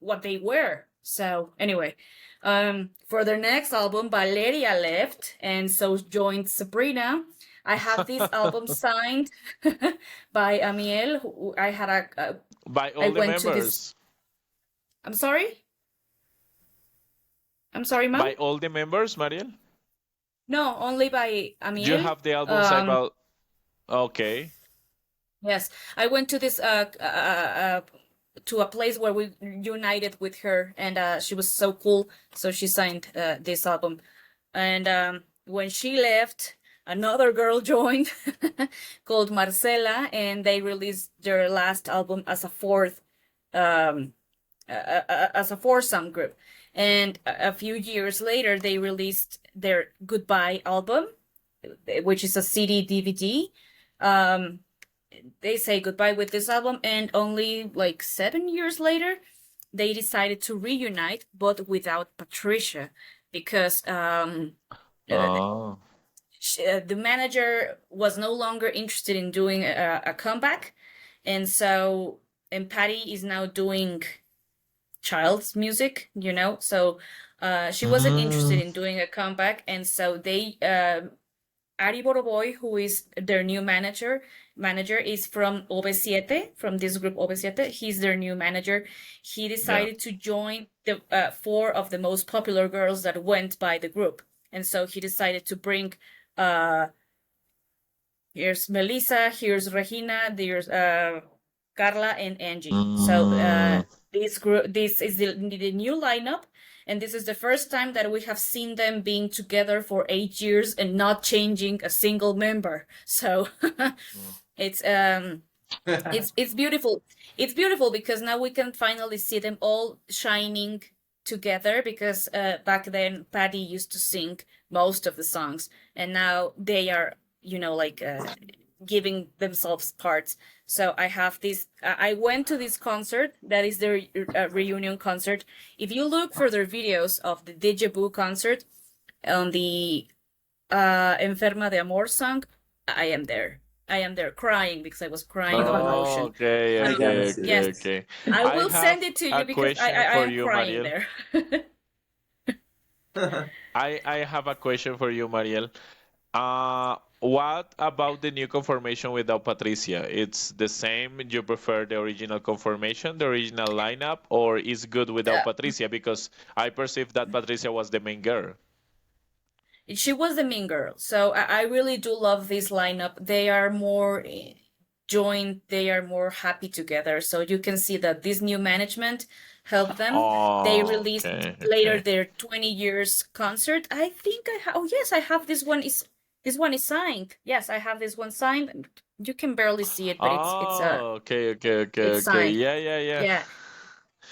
what they were. So anyway, for their next album, Valeria left, and so joined Sabrina. I have this album signed by Amiel. I had
By
I
all the
went to this.
members.
I'm sorry. I'm sorry, ma'am.
By all the members, Mariel?
No, only by
You
Amiel.
have the album signed by. Okay.
Yes, I went to this to a place where we united with her, and she was so cool. So she signed this album, and when she left, another girl joined called Marcela, and they released their last album as a fourth as a foursome group. And a few years later, they released their Goodbye album, which is a CD DVD. They say goodbye with this album, and only like 7 years later, they decided to reunite, but without Patricia, because
Oh.
the manager was no longer interested in doing a comeback, and Patty is now doing child's music, so she wasn't interested in doing a comeback, and so they Ari Boroboy, who is their new manager, manager is from OV7, from this group OV7. He's their new manager. He
Yeah.
decided to join the four of the most popular girls that went by the group, and so he decided to bring. Here's Melissa. Here's Regina. There's Carla and Angie. So
Mm.
this is the new lineup, and this is the first time that we have seen them being together for 8 years and not changing a single member. So it's it's beautiful. It's beautiful because now we can finally see them all shining together, because back then Patty used to sing most of the songs, and now they are, like giving themselves parts. So I have this. I went to this concert. That is their reunion concert. If you look for their videos of the Deja Vu concert on the Enferma de Amor song, I am there. I am there crying because I was crying of emotion.
Oh, okay,
I
okay,
gotta see
okay,
Yes,
okay.
I
I
will
have
send it to you
a
because I
question for
am
you,
crying
Mariel.
there.
I have a question for you, Mariel. What about the new conformation without Patricia? It's the same. You prefer the original conformation, the original lineup, or is good without
Uh,
Patricia? Because I perceive that Patricia was the main girl.
She was the mean girl. So I really do love this lineup. They are more joined, they are more happy together. So you can see that this new management helped them. They
Oh,
released
okay,
later
okay.
their 20 years concert. I think oh yes, I have this one. This one is signed. Yes, I have this one signed. You can barely see it, but
Oh, okay, okay, okay,
it's
okay.
signed.
Yeah, yeah, yeah.
Yeah.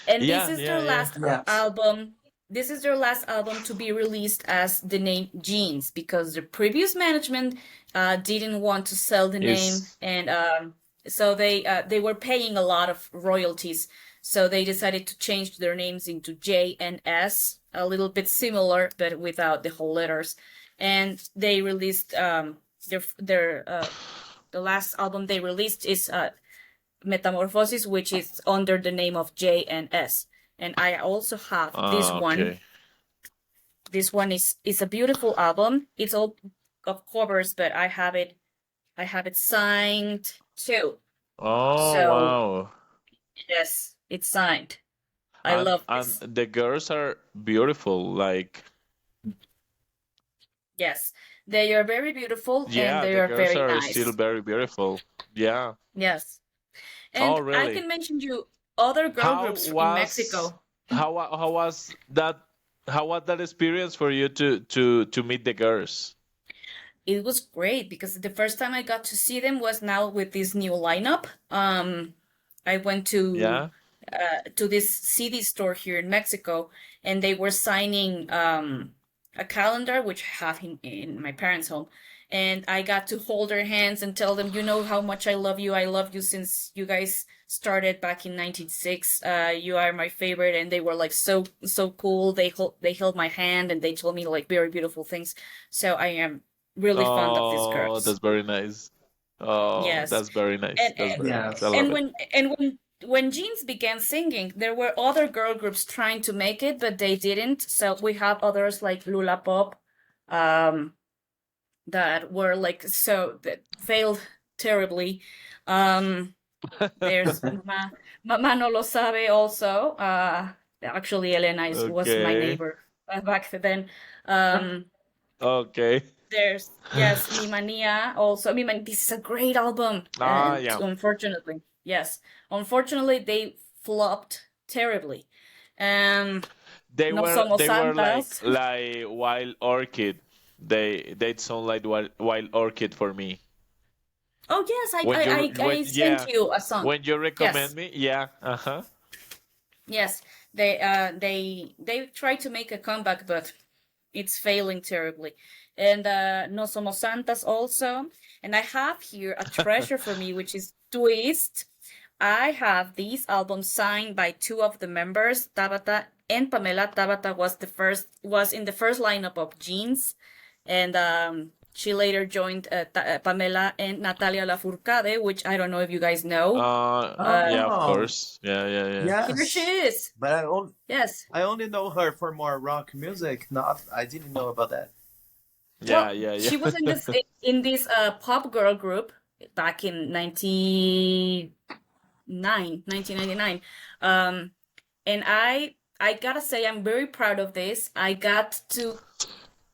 And this
Yeah,
is their
yeah, yeah.
last
Yes.
album. This is their last album to be released as the name Jeans, because the previous management didn't want to sell the name,
Is
and so they were paying a lot of royalties. So they decided to change their names into J and S, a little bit similar, but without the whole letters. And they released their the last album they released is Metamorphosis, which is under the name of J and S. And I also have this one.
okay.
This one is a beautiful album. It's all of covers, but I have it signed too.
Oh,
So
wow.
yes, it's signed. I love
And
this.
the girls are beautiful. Like,
Yes, they are very beautiful and
yeah,
they
the
are
girls
very
are still
nice.
very beautiful. Yeah.
Yes.
Oh,
And I
really?
can mention you other girl
How
groups in
was
Mexico.
how was that experience for you to meet the girls?
It was great because the first time I got to see them was now with this new lineup. I went
Yeah?
to this CD store here in Mexico, and they were signing a calendar which I have in my parents' home, and I got to hold their hands and tell them, you know how much I love you. I love you since you guys started back in 1996. You are my favorite, and they were like so cool. They held my hand and they told me like very beautiful things. So I am really fond of these
Oh, that's
girls.
very nice. Oh,
Yes.
that's very nice.
And
That's very nice. I
Yes.
love
and
it.
when Jeans began singing, there were other girl groups trying to make it, but they didn't. So we have others like Lula Pop, um, that were like that failed terribly. There's Mama No Lo Sabe also. Actually, Elena was my
Okay.
neighbor back then. Um,
Okay.
there's yes, Mi Mania also. This is a great album,
Ah,
and
yeah.
unfortunately, they flopped terribly. Um,
They
No
were
Somos
they were like
Santas.
Wild Orchid. They sound like Wild Orchid for me.
Oh yes,
When you
I
when
sent
yeah,
you a song.
when you recommend
Yes,
me, yeah, uh-huh.
yes. They tried to make a comeback, but it's failing terribly. And No Somos Santas also. And I have here a treasure for me, which is Twist. I have these albums signed by two of the members, Tabata and Pamela. Tabata was in the first lineup of Jeans, and she later joined Pamela and Natalia Lafourcade, which I don't know if you guys know.
Yeah, of
Oh,
course. Yeah, yeah, yeah.
Here she
yes.
is.
But
Yes.
I only know her for more rock music. Not I didn't know about that.
Yeah,
Well,
yeah,
she was
yeah.
in this pop girl group. back in 1999. And I gotta say I'm very proud of this. I got to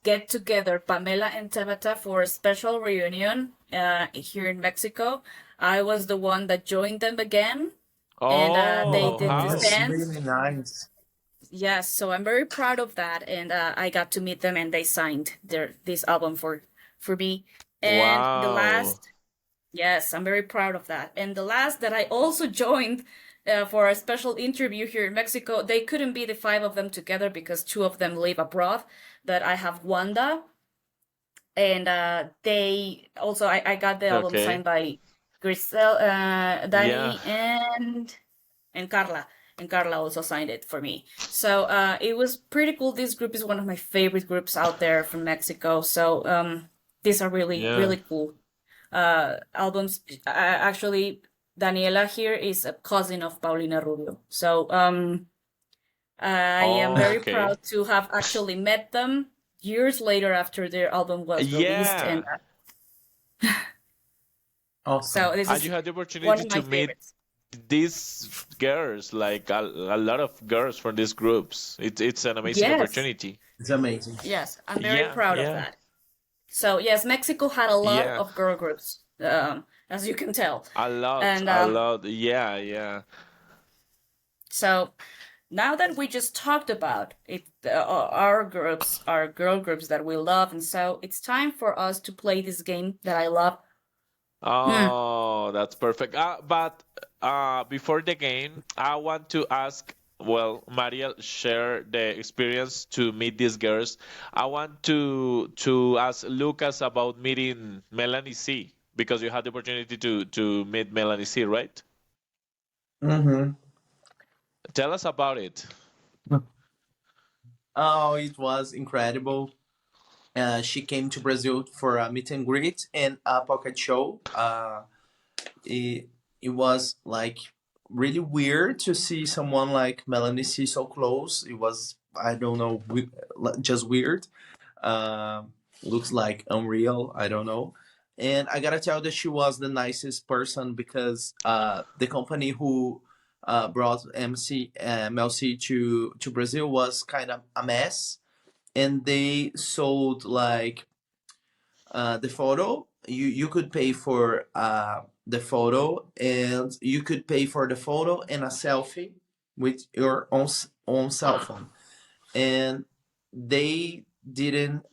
get together Pamela and Tabata for a special reunion here in Mexico. I was the one that joined them again, and they
Oh,
did
Oh,
this
how?
that's
dance.
really nice.
Yes, so I'm very proud of that, and I got to meet them, and they signed this album for me. And the
Wow.
last, yes, I'm very proud of that. And the last that I also joined for a special interview here in Mexico, they couldn't be the five of them together because two of them live abroad. But I have Wanda, and they also I got the album
Okay.
signed by Grisel,
Yeah.
Danny, and Carla. And Carla also signed it for me. So it was pretty cool. This group is one of my favorite groups out there from Mexico. So these are really,
Yeah.
really cool albums. Actually, Daniela here is a cousin of Paulina Rubio. So I am
Oh,
very
okay.
proud to have actually met them years later after their album was released. And
Yeah.
Awesome.
so this
And
is
you had the
one
opportunity
of my
to meet
favorites.
these girls, like a lot of girls from these groups. It's an amazing
Yes,
opportunity.
It's amazing.
yes, I'm very
Yeah,
proud of
yeah,
that. So yes, Mexico had a lot
yeah.
of girl groups, as you can tell.
A lot,
And
a lot. Yeah, yeah.
so now that we just talked about it, our groups, our girl groups that we love, and so it's time for us to play this game that I love. Hmm.
Oh, that's perfect. But before the game, I want to ask, well, Maria share the experience to meet these girls. I want to ask Lucas about meeting Melanie C because you had the opportunity to meet Melanie C, right?
Mm-hmm.
Tell us about it.
Oh, it was incredible. She came to Brazil for a meet and greet and a pocket show. It, it was like really weird to see someone like Melanie C so close. It was, I don't know, just weird. Uh, Looks like unreal. I don't know. And I gotta tell that she was the nicest person because the company who brought Mel C to Brazil was kind of a mess, and they sold like the photo. You could pay for the photo, and you could pay for the photo and a selfie with your own cell phone. And they didn't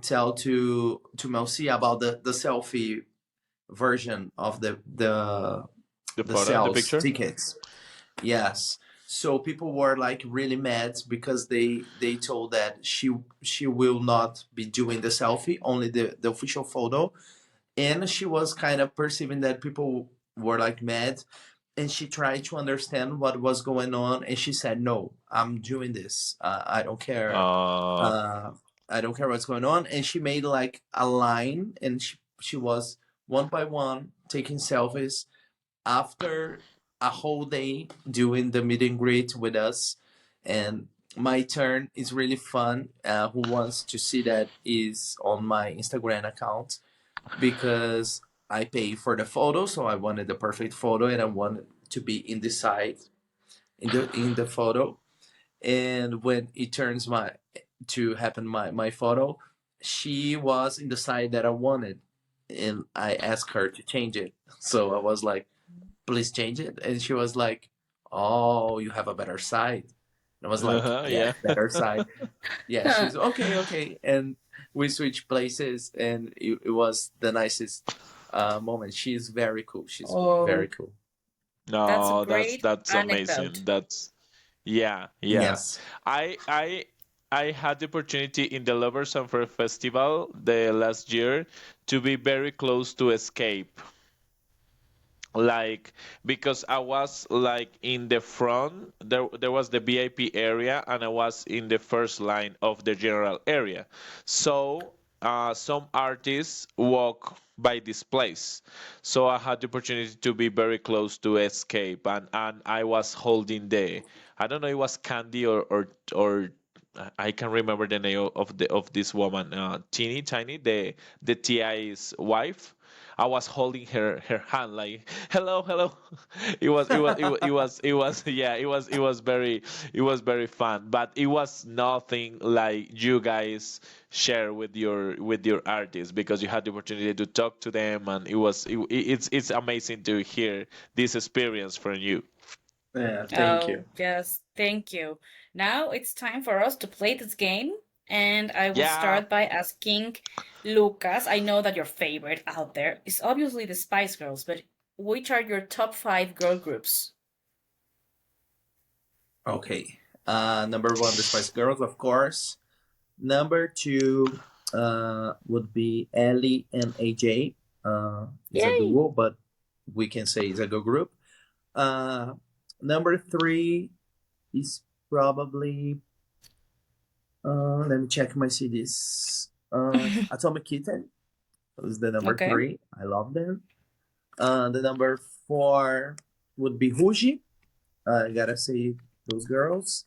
tell to Melcy about the selfie version of
The
the
photo, the
sales
picture?
tickets. Yes. So people were like really mad because they told that she will not be doing the selfie, only the official photo. And she was kind of perceiving that people were like mad, and she tried to understand what was going on, and she said, no, I'm doing this. I don't care.
Uh,
uh I don't care what's going on. And she made like a line, and she was one by one taking selfies after a whole day doing the meet and greet with us. And my turn is really fun. Who wants to see that is on my Instagram account, because I pay for the photo, so I wanted the perfect photo, and I wanted to be in the side in the photo. And when it turns my to happen my photo, she was in the side that I wanted, and I asked her to change it. So I was like, please change it. And she was like, oh, you have a better side. And I was like, yeah,
yeah.
better side. Yeah, she's okay, okay. And we switched places, and it was the nicest moment. She's very cool. She's very
Oh,
cool.
that's a
No,
great
that's amazing.
anecdote.
That's yeah, yeah.
Yes.
I I I had the opportunity in the Lovers and Fair Festival the last year to be very close to Escape. Like because I was like in the front, there was the VIP area, and I was in the first line of the general area. So some artists walk by this place. So I had the opportunity to be very close to Escape, and I was holding the, I don't know, it was Candy or I can remember the name of this woman, Tiny, the TI's wife. I was holding her hand like hello, hello. It was yeah, it was very fun, but it was nothing like you guys share with your artists because you had the opportunity to talk to them, and it's amazing to hear this experience from you.
Yeah, thank
Oh,
you.
yes, thank you. Now it's time for us to play this game, and I will
Yeah.
start by asking Lucas. I know that your favorite out there is obviously the Spice Girls, but which are your top five girl groups?
Okay. Number one, the Spice Girls, of course. Number two would be Ellie and AJ. It's a
Yay!
duo, but we can say it's a girl group. Uh, Number three is probably let me check my CDs. Atomic Kitten is the number
Okay.
three. I love them. The number four would be Huji. I gotta say those girls.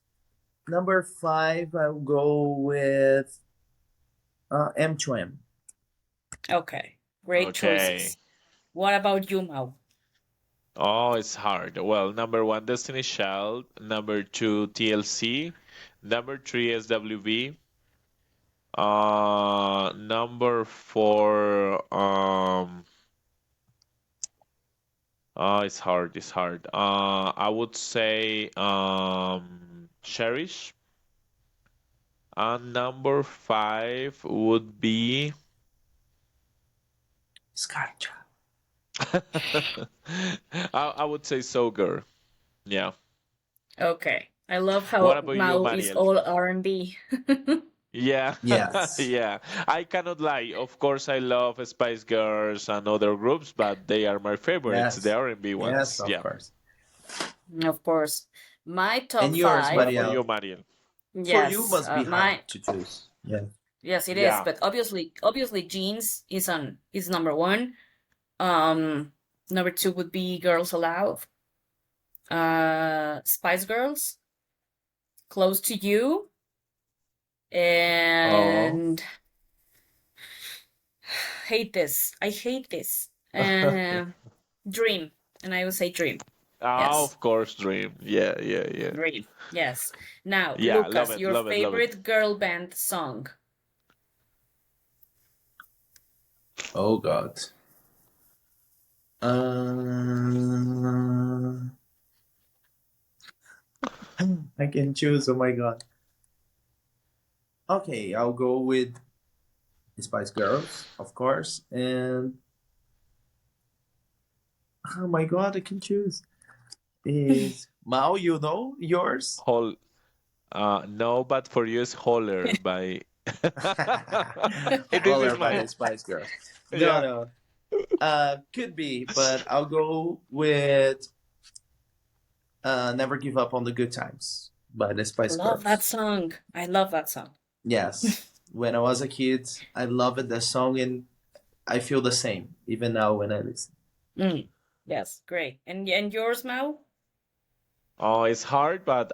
Number five, I'll go with M2M.
Okay. Great
Okay.
choices. What about you, Mau?
Oh, it's hard. Well, number one, Destiny Child. Number two, TLC. Number three, SWV. Number four, oh, it's hard. It's hard. I would say Cherish. And number five would be
Scarcha.
I would say Soger. Yeah.
Okay. I love
What
how
about you,
Mau is
Mariel?
all R&B.
Yeah,
Yes.
yeah. I cannot lie. Of course, I love Spice Girls and other groups, but they are my favorites, the
Yes.
R&B
Yes,
ones.
of
Yeah.
course.
Of course. My top
And yours,
What
five,
about you,
Marielle?
Mariel?
For you,
yes,
must be hard
my
to choose. Yeah.
yes, it is,
Yeah.
but obviously, Jeans is number one. Um, Number two would be Girls Aloud. Spice Girls, Close to You,
Oh.
and hate this. I hate this. Dream, and I would say Dream.
Ah,
Yes,
of course, Dream. Yeah, yeah, yeah.
Dream. Yes. Now,
Yeah, love
Lucas,
it,
your
love it, love it.
favorite girl band song.
Oh God. Uh, I can choose. Oh my God. Okay, I'll go with Spice Girls, of course, and oh my God, I can choose. Is Mao? You know yours?
Hol no, but for you it's Holler by It is
Holler by
my
the Spice Girls. No,
yeah.
no. Could be, but I'll go with Never Give Up on the Good Times by the Spice
Love that
Girls.
song. I love that song.
Yes. When I was a kid, I loved the song and I feel the same even now when I listen.
Mm. Yes, great. And yours, Mau?
Oh, it's hard, but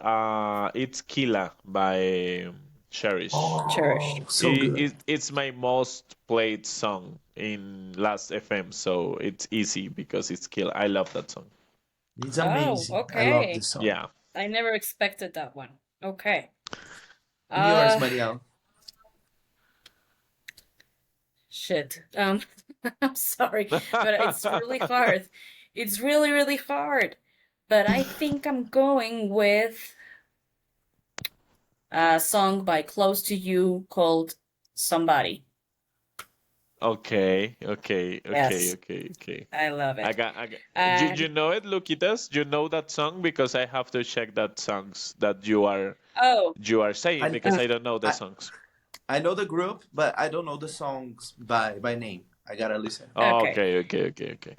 it's Killa by Cherish.
Cherish.
Oh, so good.
It's my most played song in Last FM, so it's easy because it's Killa. I love that song.
It's
Oh,
amazing. I love
okay.
this song.
Yeah.
I never expected that one. Okay.
And yours,
Uh,
Marielle?
shit. I'm sorry, but it's really hard. It's really, really hard. But I think I'm going with a song by Close to You called Somebody.
Okay, okay, okay,
Yes,
okay, okay.
I love
I
it.
got, I got. You
And
know it, Luquitas? You know that song because I have to check that songs that
oh,
you are saying
I,
because I don't know the
I
songs.
I know the group, but I don't know the songs by name. I gotta listen.
Oh,
okay.
okay, okay, okay, okay.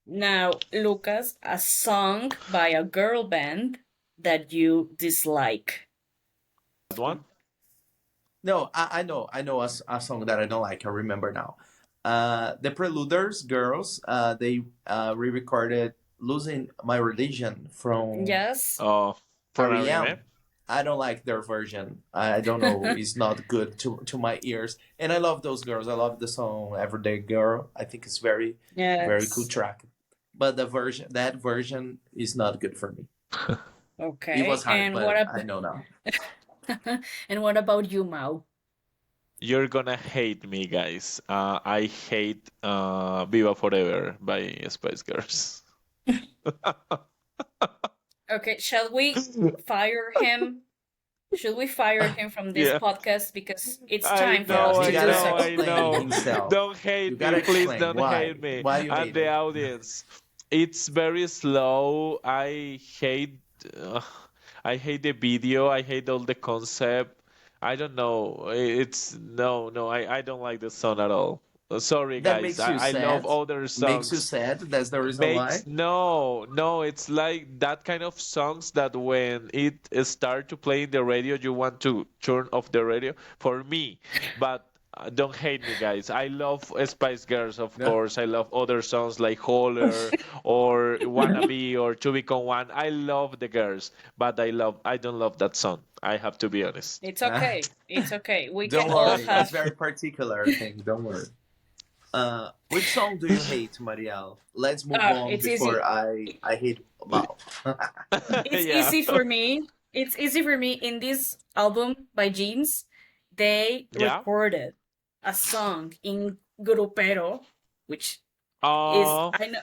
Now, Lucas, a song by a girl band that you dislike.
That one?
No, I know a song that I don't like. I remember now. The Preluders girls, they re-recorded "Losing My Religion" from
Yes.
Oh, from
REM.
Arime?
I don't like their version. I don't know. It's not good to my ears. And I love those girls. I love the song "Everyday Girl." I think it's very cool
Yes.
track. But that version is not good for me. It was
Okay.
hard, but I know now.
And what about you, Mao?
You're gonna hate me, guys. I hate Viva Forever by Spice Girls.
Okay, shall we fire him? Should we fire him from this
Yeah,
podcast because it's
I
time for
Yeah,
know,
us
he
to
I
do
gotta
know,
so?
I
explain
know.
himself.
Don't
You
hate
gotta
me, please
explain
don't hate
why.
me.
Why you
And
hate
the
him?
audience. It's very slow. Uh, I hate the video. I hate all the concept. I don't know. It's no, no. I don't like the song at all. Sorry,
That
guys.
makes you
I love
sad.
other
Makes you
songs.
sad. That's the reason
Makes
why.
no, no, it's like that kind of songs that when it start to play in the radio, you want to turn off the radio for me. But don't hate me, guys. I love Spice Girls, of
No.
course. I love other songs like Holler or Wannabe or To Become One. I love the girls, but I don't love that song. I have to be honest.
It's okay. It's okay. We
Don't
can all
worry. It's
have.
very particular thing. Don't worry. Which song do you hate, Marielle? Let's move on
It's
before
easy.
I hate Bao.
It's
Yeah.
easy for me. It's easy for me. In this album by Jeans, they
Yeah.
recorded a song in grupero, which is
Oh,
I know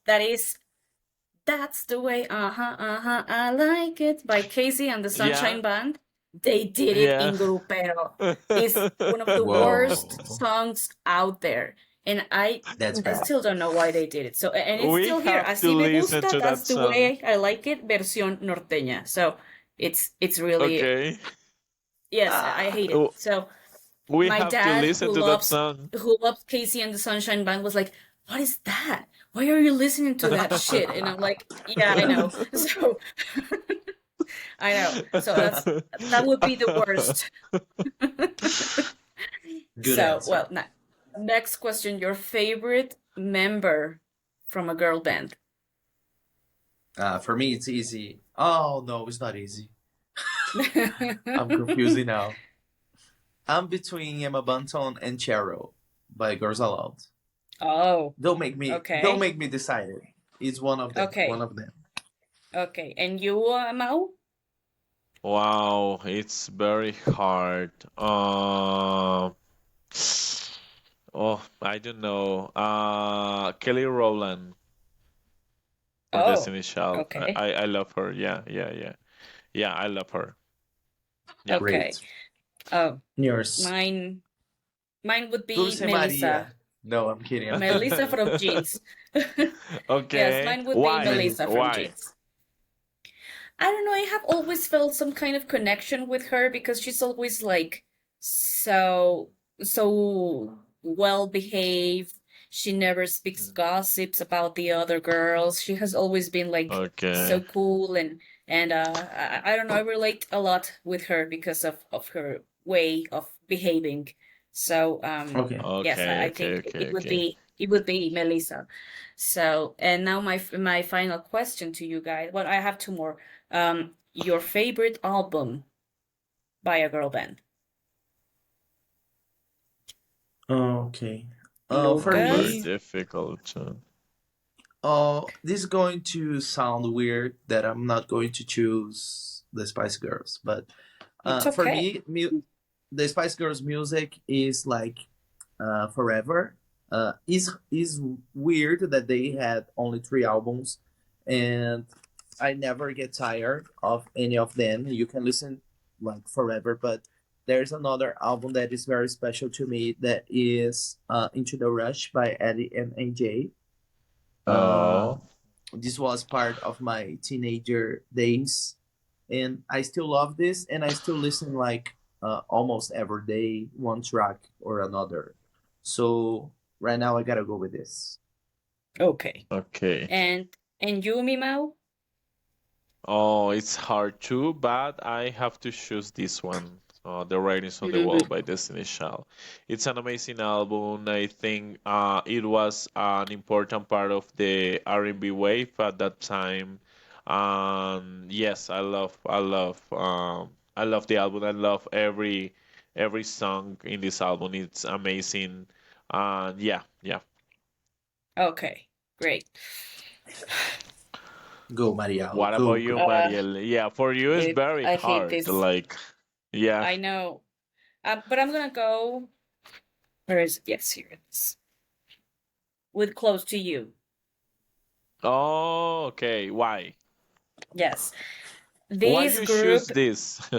that is that's the way. I like it by Casey and the
yeah,
Sunshine Band. They did it
yeah.
in grupero. Is one of the worst
Whoa,
songs out there, and I
that's
I
bad.
still don't know why they did it. So and it's
We
still here.
have to
Así me
listen
gusta.
to
That's
that
the
song.
way I like it. Versión norteña. So it's really
Okay.
yes. I
Ah,
hate it.
W-
So
We
my
have to
dad,
listen to that song.
who loves Casey and the Sunshine Band, was like, "What is that? Why are you listening to that shit?" And I'm like, "Yeah, I know." So I know. So that would be the worst.
good
So,
answer.
well, next question. Your favorite member from a girl band?
For me, it's easy. Oh no, it's not easy. I'm confusing now. I'm between Emma Bunton and Cheryl by Girls Aloud.
Oh,
Don't
okay.
make me decide it. It's one of them. One
Okay.
of them.
Okay. And you, Mau?
Wow, it's very hard. Oh, I don't know. Kelly Rowland for
Oh,
Destiny Child.
okay.
I love her. Yeah, yeah, yeah. Yeah, I love her. Yeah.
Okay.
Great.
Oh,
Yours.
mine mine would be
Dulce
Melissa.
Maria. No, I'm kidding. I'm kidding.
Melissa from Jeans. Yes,
Okay.
mine would be
Why?
Melissa
Melissa.
from
Why?
Jeans. I don't know, I have always felt some kind of connection with her because she's always like so so well behaved. She never speaks gossips about the other girls. She has always been like so
Okay.
cool and I don't know, I relate a lot with her because of her way of behaving. So
Okay.
yes,
Okay,
I
okay,
think
okay, okay.
it would be Melissa. So, and now my final question to you guys. Well, I have two more. Your favorite album by a girl band?
Okay. For
Very
Lucas?
me,
difficult.
this is going to sound weird that I'm not going to choose the Spice Girls, but
It's
for
okay.
me, the Spice Girls music is like forever. Is weird that they had only 3 albums, and I never get tired of any of them. You can listen like forever, but there's another album that is very special to me that is Into the Rush by Eddie and AJ. Uh,
Oh,
this was part of my teenager days, and I still love this, and I still listen like almost every day, one track or another. So right now I gotta go with this.
Okay.
okay.
And you, Mimao?
Oh, it's hard too, but I have to choose this one. The Writings on the Wall by Destiny Child. It's an amazing album. I think it was an important part of the R&B wave at that time. Yes, I love the album. I love every song in this album. It's amazing. Yeah, yeah.
Okay, great.
Go, Mariel.
What about
Go,
you,
go.
Mariel? Yeah, for you it's very
I hate
hard.
this.
Like, yeah.
I know. But I'm gonna go. Where is it? Yes, here it is. With Close to You.
Oh, okay. Why?
Yes.
Why
This
you choose
group,
this?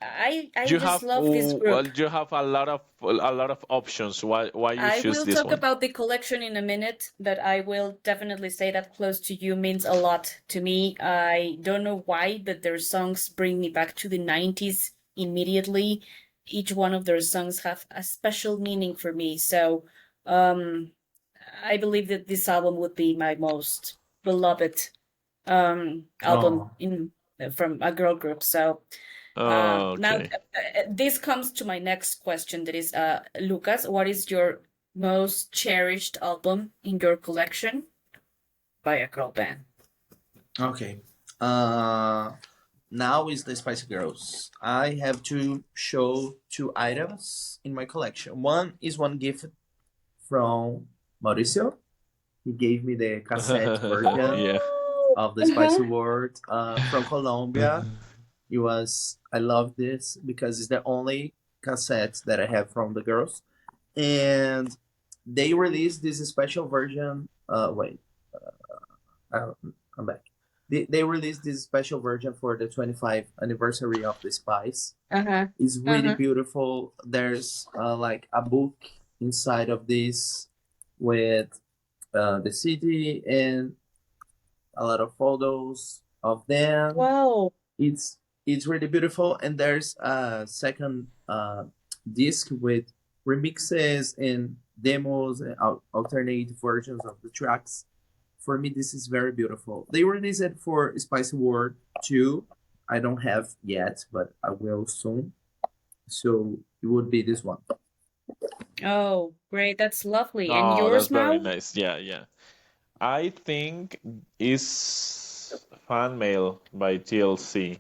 I
You
just
have
love this
well,
group.
you have a lot of options. Why you
I
choose
will
this
talk
one?
about the collection in a minute, but I will definitely say that Close to You means a lot to me. I don't know why, but their songs bring me back to the 90s immediately. Each one of their songs have a special meaning for me. So, um, I believe that this album would be my most beloved album
Oh,
in from a girl group. So,
Oh,
now,
okay.
this comes to my next question. That is, Lucas, what is your most cherished album in your collection by a girl band?
okay. Uh, Now is the Spice Girls. I have to show two items in my collection. One is one gift from Mauricio. He gave me the cassette version
Yeah.
Oh,
of the Spice
uh-huh.
World from Colombia. It was, I love this because it's the only cassette that I have from the girls. And they released this special version. Wait, uh, I'm back. They released this special version for the 25th anniversary of the Spice.
Uh-huh.
It's really
Uh-huh.
beautiful. There's like a book inside of this with the city and a lot of photos of them.
Wow.
It's it's really beautiful, and there's a second disc with remixes and demos and alternate versions of the tracks. For me, this is very beautiful. They released it for Spicy World 2. I don't have yet, but I will soon. So it would be this one.
Oh, great. That's lovely. And
Oh, that's
yours,
very
Mao?
nice. Yeah, yeah. I think is Fan Mail by TLC.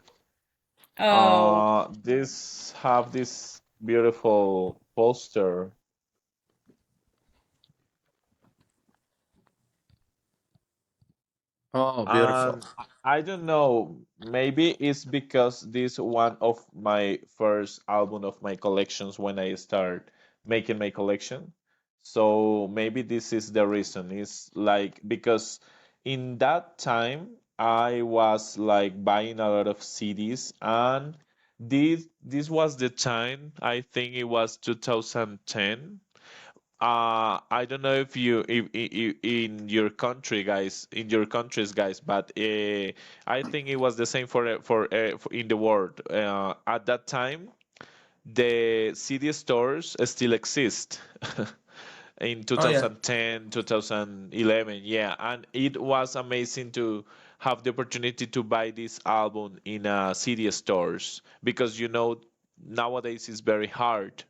Oh,
This have this beautiful poster.
Oh, beautiful.
And I don't know, maybe it's because this one of my first album of my collections when I start making my collection. So maybe this is the reason. It's like because in that time I was like buying a lot of CDs, and this was the time, I think it was 2010. I don't know if you if in your country, guys, in your countries, guys, but I think it was the same for in the world. At that time, the CD stores still exist in
Oh yeah.
2010, 2011, yeah, and it was amazing to have the opportunity to buy this album in CD stores because nowadays it's very hard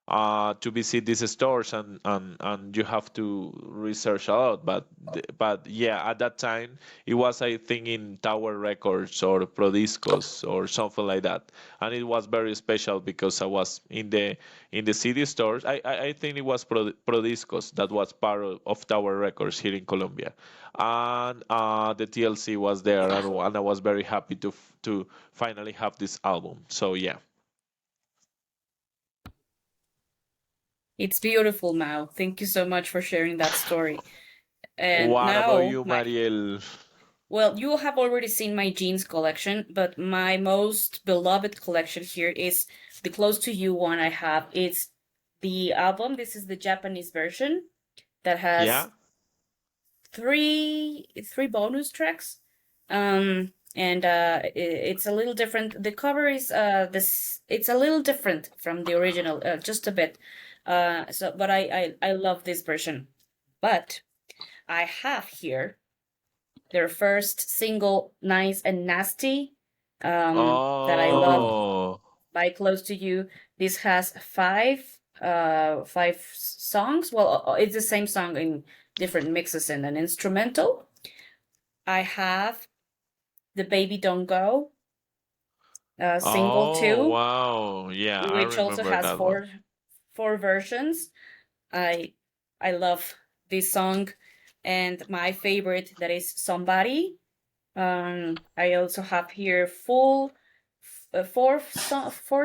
to visit these stores, and you have to research a lot, but yeah, at that time it was, I think, in Tower Records or Prodiscos or something like that, and it was very special because I was in the CD stores. I think it was Prodiscos that was part of Tower Records here in Colombia, and the TLC was there, and I was very happy to finally have this album. So yeah.
it's beautiful, Mao. Thank you so much for sharing that story. And
What about
now,
you, Mariel?
well, you have already seen my jeans collection, but my most beloved collection here is the Close to You one I have. It's the album. This is the Japanese version that has
Yeah.
three bonus tracks. And it's a little different. The cover is this it's a little different from the original, just a bit. But I love this version. But I have here their first single, Nice and Nasty, that I love,
Oh,
Oh,
by Close to You. This has five songs. Well, it's the same song in different mixes and an instrumental. I have the Baby Don't Go single
Oh,
too,
wow. Yeah, I
which also
remember
has
that one.
four versions. I I love this song, and my favorite that is Somebody. I also have here four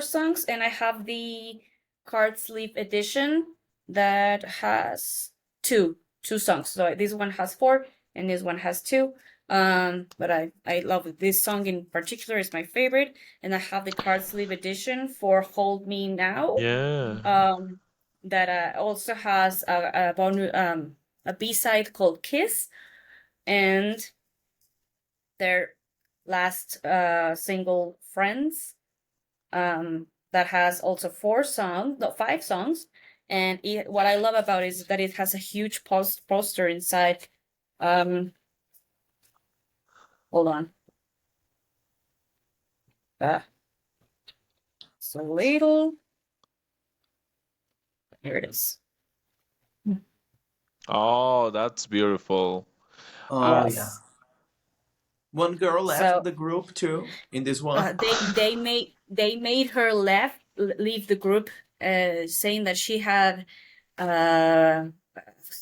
songs, and I have the card sleeve edition that has two songs. So this one has four, and this one has two. But I love this song in particular is my favorite, and I have the card sleeve edition for Hold Me Now.
Yeah.
Um, that also has a B-side called Kiss, and their last single Friends, that has also five songs. And what I love about it is that it has a huge poster inside. um Hold on. So little. Here it is.
Oh, that's beautiful.
Oh
And
yeah.
Yes.
One girl left
So
the group too in this one.
they made her leave the group, saying that she had uh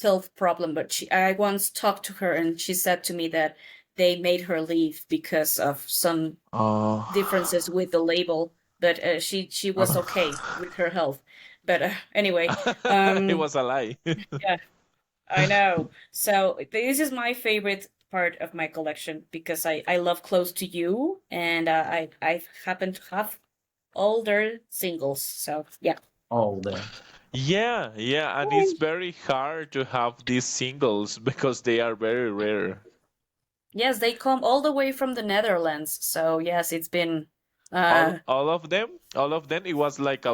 health problem, but I once talked to her and she said to me that they made her leave because of some
oh,
differences with the label, but she was okay with her health. But anyway,
it
um
was a lie.
yeah, I know. So this is my favorite part of my collection because I love Close to You, and I happen to have all their singles. So yeah.
All there.
Yeah, yeah, and it's very hard to have these singles because they are very rare.
Yes, they come all the way from the Netherlands. So yes, it's been
All of them? All of them? It was like a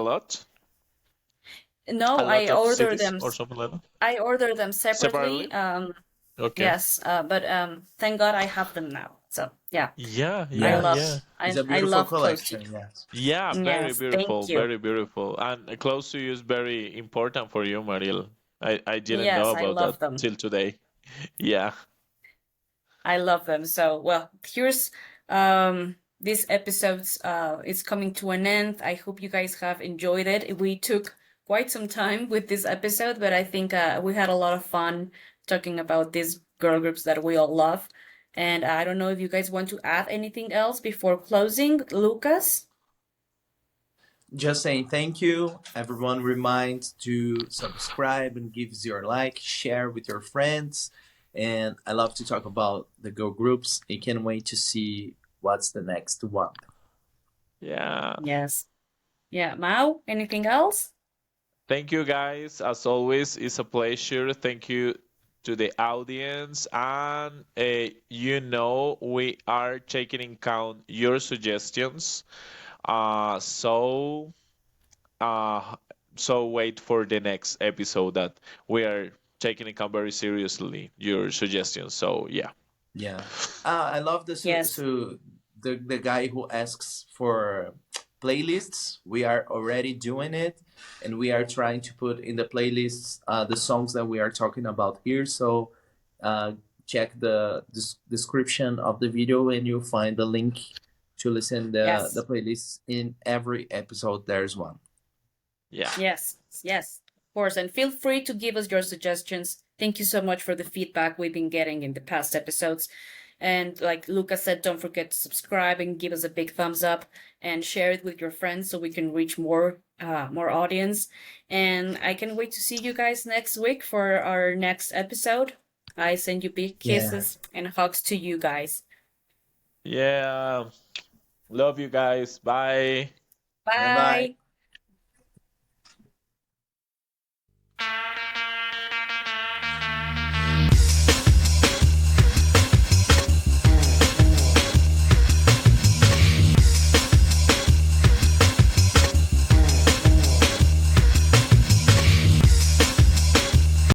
no,
lot of cities or something like that.
I order them separately.
Separately? Okay.
Yes, but thank God I have them now. So yeah,
Yeah,
I
yeah,
love
Yes.
yeah.
It's a
I
beautiful
love Close to
collection,
You.
yes.
Yeah, very
Yes, thank
beautiful,
you.
very beautiful. And close to you is very important for you, Mariel. I didn't know
Yes, I
about that
love them.
till today. Yeah.
I love them. So, well, here's this episode's is coming to an end. I hope you guys have enjoyed it. We took quite some time with this episode, but I think we had a lot of fun talking about these girl groups that we all love. And I don't know if you guys want to add anything else before closing, Lucas.
Just saying thank you. Everyone remind to subscribe and gives your like, share with your friends. And I love to talk about the girl groups. I can't wait to see what's the next one.
Yeah.
Yes. Yeah, Mao, anything else?
Thank you guys. As always, it's a pleasure. Thank you to the audience. And we are taking in count your suggestions. Uh, so uh, so wait for the next episode that we are taking in count very seriously your suggestions. So yeah.
Yeah. I love the
Yes.
the guy who asks for playlists. We are already doing it, and we are trying to put in the playlists the songs that we are talking about here. So uh, check the description of the video, and you'll find the link to listen the
Yes.
playlist. In every episode, there's one.
Yeah.
Yes, yes, of course. And feel free to give us your suggestions. Thank you so much for the feedback we've been getting in the past episodes. And like Lucas said, don't forget to subscribe and give us a big thumbs up and share it with your friends so we can reach more audience. And I can wait to see you guys next week for our next episode. I send you big
Yeah.
kisses and hugs to you guys.
Yeah. Love you guys. Bye.
Bye bye.
Bye.